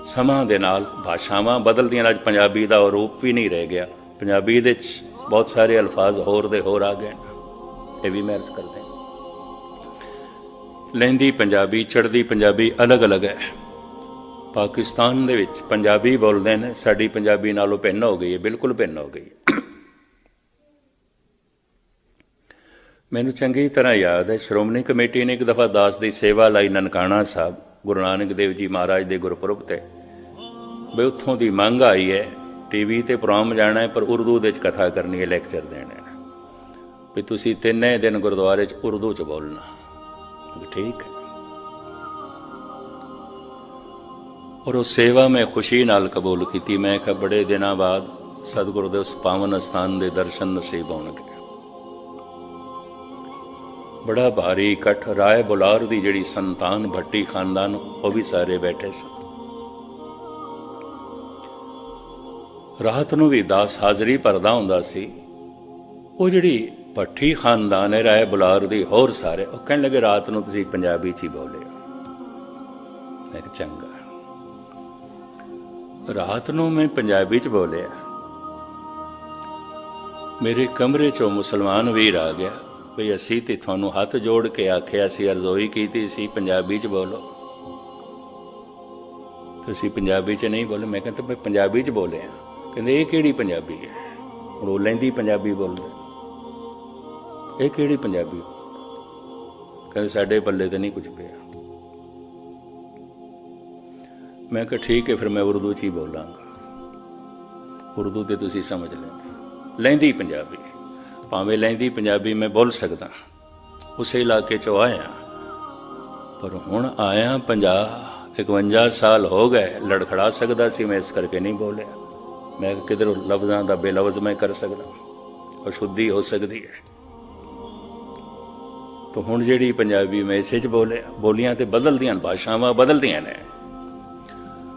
ਸਮਾਂ ਦੇ ਨਾਲ ਭਾਸ਼ਾਵਾਂ ਬਦਲਦੀਆਂ। ਅੱਜ ਪੰਜਾਬੀ ਦਾ ਰੂਪ ਵੀ ਨਹੀਂ ਰਹਿ ਗਿਆ। ਪੰਜਾਬੀ ਦੇ ਵਿੱਚ ਬਹੁਤ ਸਾਰੇ ਅਲਫਾਜ਼ ਹੋਰ ਦੇ ਹੋਰ ਆ ਗਏ, ਇਹ ਵੀ ਮੈਂ ਅਰਜ਼ ਕਰਦੇ। ਲਹਿੰਦੀ ਪੰਜਾਬੀ, ਚੜ੍ਹਦੀ ਪੰਜਾਬੀ ਅਲੱਗ-ਅਲੱਗ ਹੈ। ਪਾਕਿਸਤਾਨ ਦੇ ਵਿੱਚ ਪੰਜਾਬੀ ਬੋਲਦੇ ਨੇ, ਸਾਡੀ ਪੰਜਾਬੀ ਨਾਲੋਂ ਭਿੰਨ ਹੋ ਗਈ ਹੈ, ਬਿਲਕੁਲ ਭਿੰਨ ਹੋ ਗਈ। ਮੈਨੂੰ ਚੰਗੀ ਤਰ੍ਹਾਂ ਯਾਦ ਹੈ, ਸ਼੍ਰੋਮਣੀ ਕਮੇਟੀ ਨੇ ਇੱਕ ਦਫਾ ਦਾਸ ਦੀ ਸੇਵਾ ਲਾਈ ਨਨਕਾਣਾ ਸਾਹਿਬ, ਗੁਰੂ ਨਾਨਕ ਦੇਵ ਜੀ ਮਹਾਰਾਜ ਦੇ ਗੁਰਪੁਰਬ ਤੇ। ਬਈ ਉੱਥੋਂ ਦੀ ਮੰਗ ਆਈ ਹੈ, ਟੀਵੀ ਤੇ ਪ੍ਰੋਗਰਾਮ ਜਾਣਾ ਹੈ, ਪਰ ਉਰਦੂ ਦੇ ਵਿੱਚ ਕਥਾ ਕਰਨੀ ਹੈ, ਲੈਕਚਰ ਦੇਣੇ ਨੇ, ਵੀ ਤੁਸੀਂ 3 ਦਿਨ ਗੁਰਦੁਆਰੇ 'ਚ ਉਰਦੂ 'ਚ ਬੋਲਣਾ। ਠੀਕ। ਔਰ ਉਹ ਸੇਵਾ ਮੈਂ ਖੁਸ਼ੀ ਨਾਲ ਕਬੂਲ ਕੀਤੀ। ਮੈਂ ਕਿਹਾ ਬੜੇ ਦਿਨਾਂ ਬਾਅਦ ਸਤਿਗੁਰੂ ਦੇ ਉਸ ਪਾਵਨ ਅਸਥਾਨ ਦੇ ਦਰਸ਼ਨ ਨਸੀਬ ਹੋਣਗੇ। ਬੜਾ ਭਾਰੀ ਇਕੱਠ। ਰਾਏ ਬੁਲਾਰ ਦੀ ਜਿਹੜੀ ਸੰਤਾਨ ਭੱਟੀ ਖਾਨਦਾਨ, ਉਹ ਵੀ ਸਾਰੇ ਬੈਠੇ ਸਨ। ਰਾਤ ਨੂੰ ਵੀ ਦਾਸ ਹਾਜ਼ਰੀ ਭਰਦਾ ਹੁੰਦਾ ਸੀ। ਉਹ ਜਿਹੜੀ ਭੱਟੀ ਖਾਨਦਾਨ ਹੈ, ਰਾਏ ਬੁਲਾਰ ਦੀ, ਹੋਰ ਸਾਰੇ, ਉਹ ਕਹਿਣ ਲੱਗੇ ਰਾਤ ਨੂੰ ਤੁਸੀਂ ਪੰਜਾਬੀ 'ਚ ਹੀ ਬੋਲਿਓ। ਮੈਂ ਕਿਹਾ ਚੰਗਾ। ਰਾਤ ਨੂੰ ਮੈਂ ਪੰਜਾਬੀ 'ਚ ਬੋਲਿਆ। ਮੇਰੇ ਕਮਰੇ 'ਚੋਂ ਮੁਸਲਮਾਨ ਵੀਰ ਆ ਗਿਆ, ਵੀ ਅਸੀਂ ਤੇ ਤੁਹਾਨੂੰ ਹੱਥ ਜੋੜ ਕੇ ਆਖਿਆ ਸੀ, ਅਰਜ਼ੋਈ ਕੀਤੀ ਸੀ, ਪੰਜਾਬੀ 'ਚ ਬੋਲੋ, ਤੁਸੀਂ ਪੰਜਾਬੀ 'ਚ ਨਹੀਂ ਬੋਲੇ। ਮੈਂ ਕਹਿੰਦਾ ਮੈਂ ਪੰਜਾਬੀ 'ਚ ਬੋਲਿਆ। ਕਹਿੰਦੇ ਇਹ ਕਿਹੜੀ ਪੰਜਾਬੀ ਹੈ? ਹੁਣ ਉਹ ਲਹਿੰਦੀ ਪੰਜਾਬੀ ਬੋਲਦੇ, ਇਹ ਕਿਹੜੀ ਪੰਜਾਬੀ? ਕਹਿੰਦੇ ਸਾਡੇ ਪੱਲੇ ਤੇ ਨਹੀਂ ਕੁਝ ਪਿਆ। ਮੈਂ ਕਿਹਾ ਠੀਕ ਹੈ, ਫਿਰ ਮੈਂ ਉਰਦੂ 'ਚ ਹੀ ਬੋਲਾਂਗਾ, ਉਰਦੂ ਤੇ ਤੁਸੀਂ ਸਮਝ ਲੈਂਦੇ। ਲਹਿੰਦੀ ਪੰਜਾਬੀ, ਭਾਵੇਂ ਲਹਿੰਦੀ ਪੰਜਾਬੀ ਮੈਂ ਬੋਲ ਸਕਦਾ, ਉਸੇ ਇਲਾਕੇ 'ਚੋਂ ਆਇਆ, ਪਰ ਹੁਣ ਆਇਆ 50-51 ਸਾਲ ਹੋ ਗਏ, ਲੜਖੜਾ ਸਕਦਾ ਸੀ ਮੈਂ, ਇਸ ਕਰਕੇ ਨਹੀਂ ਬੋਲਿਆ। ਮੈਂ ਕਿਧਰੋਂ ਲਫ਼ਜ਼ਾਂ ਦਾ ਬੇਲਫ਼ਜ਼ ਮੈਂ ਕਰ ਸਕਦਾ, ਅਸ਼ੁੱਧੀ ਹੋ ਸਕਦੀ ਹੈ। ਤਾਂ ਹੁਣ ਜਿਹੜੀ ਪੰਜਾਬੀ ਮੈਂ ਇਸੇ 'ਚ ਬੋਲੀਆਂ ਤੇ ਬਦਲਦੀਆਂ, ਭਾਸ਼ਾਵਾਂ ਬਦਲਦੀਆਂ ਨੇ।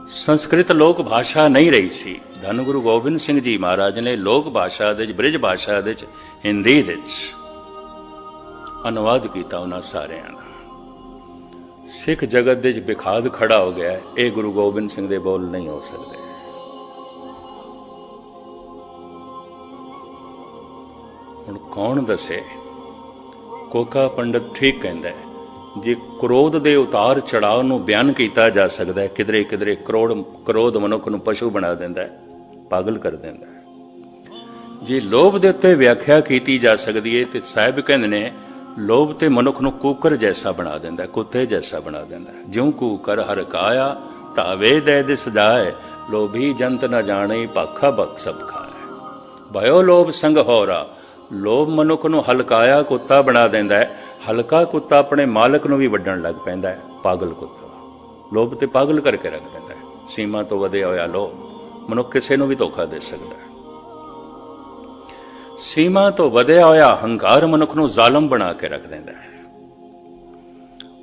ਸੰਸਕ੍ਰਿਤ ਲੋਕ ਭਾਸ਼ਾ ਨਹੀਂ ਰਹੀ ਸੀ। ਧੰਨ ਗੁਰੂ ਗੋਬਿੰਦ ਸਿੰਘ ਜੀ ਮਹਾਰਾਜ ਨੇ ਲੋਕ ਭਾਸ਼ਾ ਦੇ ਵਿੱਚ, ਬ੍ਰਿਜ ਭਾਸ਼ਾ ਦੇ ਵਿੱਚ, ਹਿੰਦੀ ਦੇ ਵਿੱਚ ਅਨੁਵਾਦ ਕੀਤਾ ਉਹਨਾਂ ਸਾਰਿਆਂ ਦਾ। ਸਿੱਖ ਜਗਤ ਦੇ ਵਿੱਚ ਵਿਖਾਦ ਖੜਾ ਹੋ ਗਿਆ, ਇਹ ਗੁਰੂ ਗੋਬਿੰਦ ਸਿੰਘ ਦੇ ਬੋਲ ਨਹੀਂ ਹੋ ਸਕਦੇ। ਹੁਣ ਕੌਣ ਦੱਸੇ? ਕੋਕਾ ਪੰਡਤ ਠੀਕ ਕਹਿੰਦਾ ਹੈ, ਜੇ ਕ੍ਰੋਧ ਦੇ ਉਤਾਰ ਚੜਾਅ ਨੂੰ ਬਿਆਨ ਕੀਤਾ ਜਾ ਸਕਦਾ ਹੈ, ਕਿਧਰੇ ਕਿਧਰੇ ਕ੍ਰੋਧ ਮਨੁੱਖ ਨੂੰ ਪਸ਼ੂ ਬਣਾ ਦਿੰਦਾ ਹੈ, ਪਾਗਲ ਕਰ ਦਿੰਦਾ ਹੈ। ਜੇ ਲੋਭ ਦੇ ਉੱਤੇ ਵਿਆਖਿਆ ਕੀਤੀ ਜਾ ਸਕਦੀ ਹੈ ਤੇ ਸਾਹਿਬ ਕਹਿੰਦੇ ਨੇ ਲੋਭ ਤੇ ਮਨੁੱਖ ਨੂੰ ਕੂਕਰ ਜੈਸਾ ਬਣਾ ਦਿੰਦਾ, ਕੁੱਤੇ ਜੈਸਾ ਬਣਾ ਦਿੰਦਾ। ਜਿਉਂ ਕੂਕਰ ਹਰ ਕਾਇਆ ਧਾਵੇ ਦੇ ਦਿਸ ਜਾਏ, ਲੋਭੀ ਜੰਤ ਨ ਜਾਣੇ ਭਾਖਾ ਬਖ ਸਭ ਖਾਏ। ਭਇਓ ਲੋਭ ਸੰਗ ਹੋਰਾ, ਲੋਭ ਮਨੁੱਖ ਨੂੰ ਹਲਕਾਇਆ ਕੁੱਤਾ ਬਣਾ ਦਿੰਦਾ ਹੈ। ਹਲਕਾ ਕੁੱਤਾ ਆਪਣੇ ਮਾਲਕ ਨੂੰ ਵੀ ਵੱਢਣ ਲੱਗ ਪੈਂਦਾ ਹੈ। ਪਾਗਲ ਕੁੱਤਾ ਲੋਭ ਤੇ ਪਾਗਲ ਕਰਕੇ ਰੱਖ ਦਿੰਦਾ ਹੈ। ਸੀਮਾ ਤੋਂ ਵਧਿਆ ਹੋਇਆ ਲੋਭ ਮਨੁੱਖ ਕਿਸੇ ਨੂੰ ਵੀ ਧੋਖਾ ਦੇ ਸਕਦਾ ਹੈ। ਸੀਮਾ ਤੋਂ ਵਧਿਆ ਹੋਇਆ ਹੰਕਾਰ ਮਨੁੱਖ ਨੂੰ ਜ਼ਾਲਮ ਬਣਾ ਕੇ ਰੱਖ ਦਿੰਦਾ ਹੈ।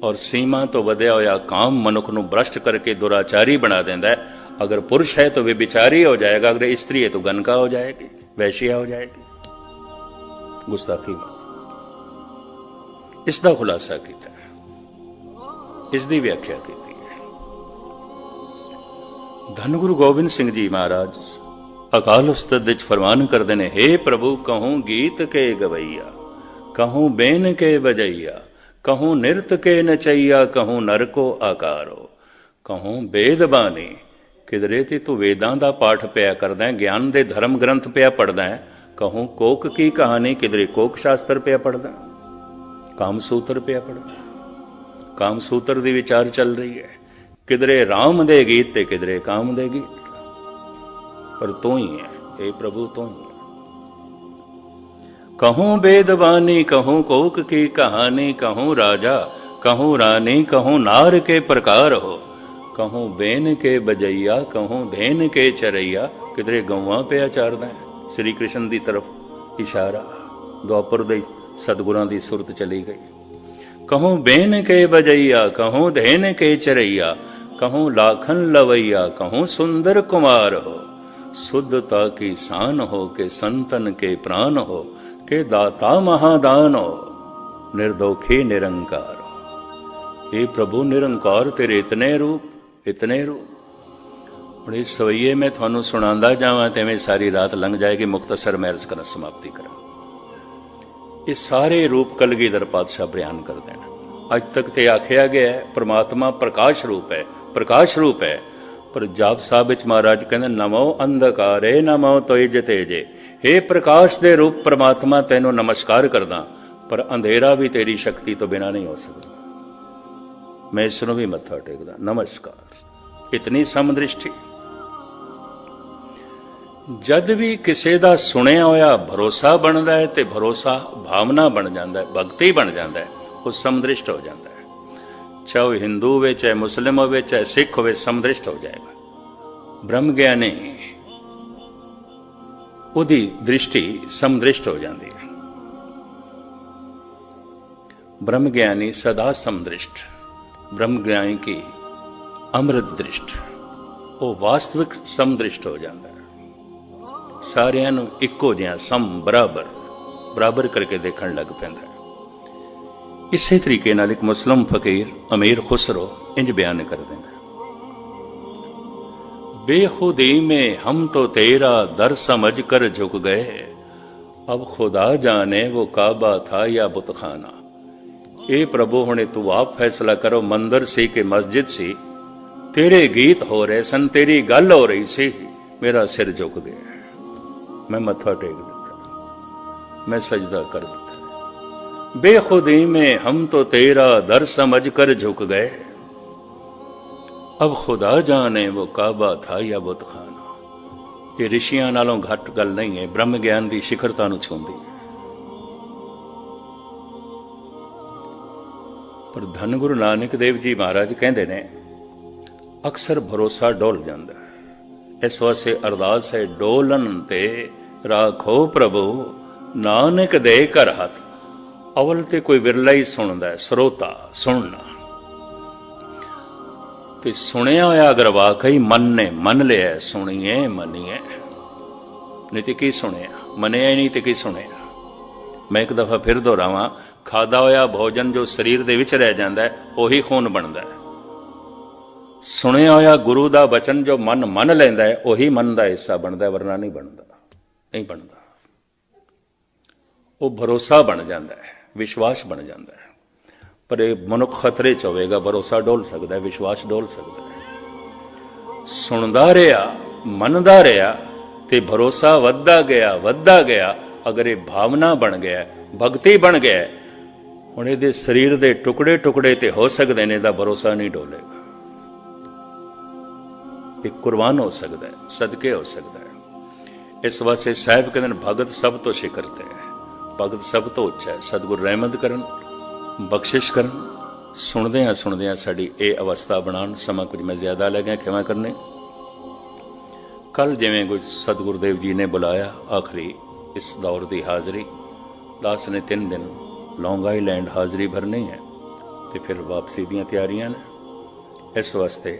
ਔਰ ਸੀਮਾ ਤੋਂ ਵਧਿਆ ਹੋਇਆ ਕਾਮ ਮਨੁੱਖ ਨੂੰ ਭ੍ਰਸ਼ਟ ਕਰਕੇ ਦੁਰਾਚਾਰੀ ਬਣਾ ਦਿੰਦਾ ਹੈ। ਅਗਰ ਪੁरुष है तो व्यभिचारी हो जाएगा, अगर स्त्री है तो गनका हो जाएगी, वैश्या हो जाएगी, गुस्ताखी में। इसका खुलासा किया है, इसकी व्याख्या की है। धन गुरु गोबिंद सिंह जी महाराज अकाल उस्ताद विच फरमान करते हैं, हे प्रभु कहूं गीत के गवैया, कहूं बेन के बजैया, कहूं निरत के नचैया, कहूं नर को आकारो, कहूं वेद बानी। किधरे ते तू वेदां दा पाठ पिया करदा है, ज्ञान दे धर्म ग्रंथ पिया पढ़दा है। कहूं कोक की कहानी, किधरे कोक शास्त्र पिया पढ़दा, काम सूत्र पिया पढ़दा, काम सूत्र दी विचार चल रही है। किधरे राम दे गीत ते किधरे काम दे गीत, पर तू ही है हे प्रभु, तू ही है। कहूं वेदवानी, कहूं कोक की कहानी, कहूं राजा, कहूं रानी, कहूं नार के प्रकार हो, कहूं बेन के बजैया, कहूं धेन के चरैया। किधरे गौवां पे आचारदा है, श्री कृष्ण की तरफ इशारा, द्वापर दे सतगुरां दी सुरत चली गई। कहूं बेन के बजैया, कहूं धेन के चरैया, कहूं लाखन लवैया, कहूं सुंदर कुमार हो, शुद्धता की शान हो, के संतन के प्राण हो, के दाता महादान हो, निर्दोखी निरंकार हो। हे प्रभु निरंकार तेरे इतने रूप, इतने रूप। और इस सवैये में थानू सुनांदा जावां ते में सारी रात लंघ जाएगी। मुख्तसर मैं अर्ज करना समाप्ति करा। ये सारे रूप कलगीधर पातशाह बयान कर देना। अज तक ते आखिया गया है परमात्मा प्रकाश रूप है, प्रकाश रूप है। पर जाप साहब विच महाराज कहते नमो अंधकारे नमो तेज तेजे। हे प्रकाश दे रूप परमात्मा तैनू नमस्कार करदा, पर अंधेरा भी तेरी शक्ति तो बिना नहीं हो सकता। मैं इसनों भी मत्था टेकदा, नमस्कार। इतनी समदृष्टि। जद भी किसी का सुनिया होया भरोसा बनता है तो भरोसा भावना बन जाता है, भगती बन जाता है, वो समदृष्ट हो जाता है। चाहे वो हिंदू हो, चाहे मुस्लिम हो, चाहे सिख हो, समदृष्ट हो जाएगा। ब्रह्म ज्ञानी उदी दृष्टि समदृष्ट हो जाती है। ब्रह्म ज्ञानी सदा समदृष्ट, ब्रह्म ज्ञानी की अमृत दृष्ट, वो वास्तविक समदृष्ट हो जाता है। सारियां नूं इक्को जिहा सम बराबर बराबर करके देखण लग पैंदा है। इसे तरीके नाल एक मुस्लिम फकीर अमीर खुसरो इंज बयान कर देंदा, बेखुदी में हम तो तेरा दर समझ कर झुक गए, अब खुदा जाने वो काबा था या बुतखाना। ए प्रभु हुणे तू आप फैसला करो, मंदिर सी कि मस्जिद सी, तेरे गीत हो रहे सन, तेरी गल हो रही सी, मेरा सिर झुक गया, मैं मत्था टेक दिता, मैं सजदा कर दिता। बेखुदी में हम तो तेरा दर समझ कर झुक गए, अब खुदा जाने वो काबा था या बुतखाना। ये ऋषियां नालों घट गल नहीं है, ब्रह्म ज्ञान की शिखरता नूं छूंदी है। पर धन गुरु नानक देव जी महाराज कहते ने अक्सर भरोसा डोल जाता है। इस वास्ते अरदास है, डोलन ते राखो प्रभु नानक दे कर हथ। अवल ते कोई विरला ही सुनता है, श्रोता सुनना ते सुनिया होया अगर वाकई मन ने मन लिया, सुनिए मनीए, नहीं तो की सुनिया, मनिया ही नहीं तो की सुनिया। मैं एक दफा फिर दोहरावां, खादा होया भोजन जो शरीर दे विच रह जाता है उही खून बनता है। सुनिया होया गुरु दा वचन जो मन मन लैंदा है उही मन का हिस्सा बनता है, वरना नहीं बनता, नहीं बनता। वो भरोसा बन जाता है, विश्वास बन जाता है। ਪਰ ਇਹ ਮਨੁੱਖ ਖਤਰੇ 'ਚ ਹੋਵੇਗਾ। ਭਰੋਸਾ ਡੋਲ ਸਕਦਾ ਹੈ, ਵਿਸ਼ਵਾਸ ਡੋਲ ਸਕਦਾ ਹੈ। ਸੁਣਦਾ ਰਿਹਾ, ਮੰਨਦਾ ਰਿਹਾ ਤੇ ਭਰੋਸਾ ਵੱਧਦਾ ਗਿਆ। ਅਗਰ ਇਹ ਭਾਵਨਾ ਬਣ ਗਿਆ, ਭਗਤੀ ਬਣ ਗਿਆ, ਹੁਣ ਇਹਦੇ ਸਰੀਰ ਦੇ ਟੁਕੜੇ ਟੁਕੜੇ ਤੇ ਹੋ ਸਕਦੇ ਨੇ, ਇਹਦਾ ਭਰੋਸਾ ਨਹੀਂ ਡੋਲੇਗਾ। ਇਹ ਕੁਰਬਾਨ ਹੋ ਸਕਦਾ ਹੈ, ਸਦਕੇ ਹੋ ਸਕਦਾ ਹੈ। ਇਸ ਵਾਸਤੇ ਸਾਹਿਬ ਕਹਿੰਦੇ ਨੇ ਭਗਤ ਸਭ ਤੋਂ ਸ਼ਿਖਰ ਤੇ ਹੈ, ਭਗਤ ਸਭ ਤੋਂ ਉੱਚਾ ਹੈ। ਸਤਿਗੁਰ ਰਹਿਮਤ ਕਰਨ, ਬਖਸ਼ਿਸ਼ ਕਰਨ। ਸੁਣਦਿਆਂ ਸਾਡੀ ਇਹ ਅਵਸਥਾ ਬਣਾਉਣ। ਸਮਾਂ ਕੁਝ ਮੈਂ ਜ਼ਿਆਦਾ ਲੈ ਗਿਆ, ਖਿਮਾ ਕਰਨੇ। ਕੱਲ ਜਿਵੇਂ ਕੁਝ ਸਤਿਗੁਰਦੇਵ ਜੀ ਨੇ ਬੁਲਾਇਆ ਆਖਰੀ ਇਸ ਦੌਰ ਦੀ ਹਾਜ਼ਰੀ, ਦਾਸ ਨੇ 3 ਦਿਨ ਲੌਂਗ ਆਈਲੈਂਡ ਹਾਜ਼ਰੀ ਭਰਨੀ ਹੈ ਤੇ ਫਿਰ ਵਾਪਸੀ ਦੀਆਂ ਤਿਆਰੀਆਂ ਨੇ। ਇਸ ਵਾਸਤੇ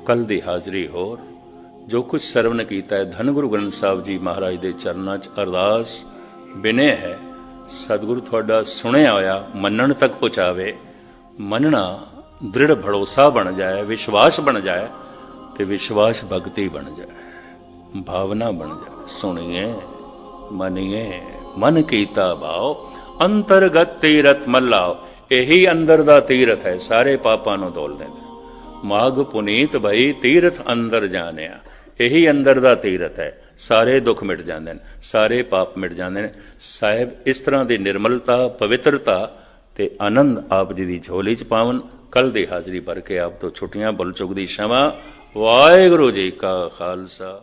ਕੱਲ ਦੀ ਹਾਜ਼ਰੀ ਹੋਰ ਜੋ ਕੁਝ ਸਰਵਨ ਕੀਤਾ ਹੈ, ਧੰਨ ਗੁਰੂ ਗ੍ਰੰਥ ਸਾਹਿਬ ਜੀ ਮਹਾਰਾਜ ਦੇ ਚਰਨਾਂ 'ਚ ਅਰਦਾਸ ਬਿਨੇ ਹੈ, ਸਤਿਗੁਰੂ ਤੁਹਾਡਾ ਸੁਣਿਆ ਹੋਇਆ ਮੰਨਣ ਤੱਕ ਪਹੁੰਚਾਵੇ। ਮੰਨਣਾ ਦ੍ਰਿੜ ਭਰੋਸਾ ਬਣ ਜਾਏ, ਵਿਸ਼ਵਾਸ ਬਣ ਜਾਏ ਤੇ ਵਿਸ਼ਵਾਸ ਭਗਤੀ ਬਣ ਜਾਏ, ਭਾਵਨਾ ਬਣ ਜਾਏ। ਸੁਣੀਏ, ਮੰਨੀਏ, ਮਨ ਕੀਤਾ ਭਾਉ, ਅੰਤਰਗਤ ਤੀਰਥ ਮੱਲਾਓ। ਇਹੀ ਅੰਦਰ ਦਾ ਤੀਰਥ ਹੈ, ਸਾਰੇ ਪਾਪਾਂ ਨੂੰ ਧੋਲ ਦਿੰਦਾ। ਮਾਗ ਪੁਨੀਤ ਭਈ ਤੀਰਥ ਅੰਦਰ ਜਾਣਿਆ। ਇਹੀ ਅੰਦਰ ਦਾ ਤੀਰਥ ਹੈ, ਸਾਰੇ ਦੁੱਖ ਮਿਟ ਜਾਂਦੇ ਨੇ, ਸਾਰੇ ਪਾਪ ਮਿਟ ਜਾਂਦੇ ਨੇ। ਸਾਹਿਬ ਇਸ ਤਰ੍ਹਾਂ ਦੀ ਨਿਰਮਲਤਾ, ਪਵਿੱਤਰਤਾ ਤੇ ਆਨੰਦ ਆਪ ਜੀ ਦੀ ਝੋਲੀ 'ਚ ਪਾਵਨ। ਕੱਲ ਦੀ ਹਾਜ਼ਰੀ ਭਰ ਕੇ ਆਪ ਤੋਂ ਛੁੱਟੀਆਂ, ਭੁੱਲ ਚੁੱਕ ਦੀ क्षमा। ਵਾਹਿਗੁਰੂ ਜੀ ਕਾ ਖਾਲਸਾ।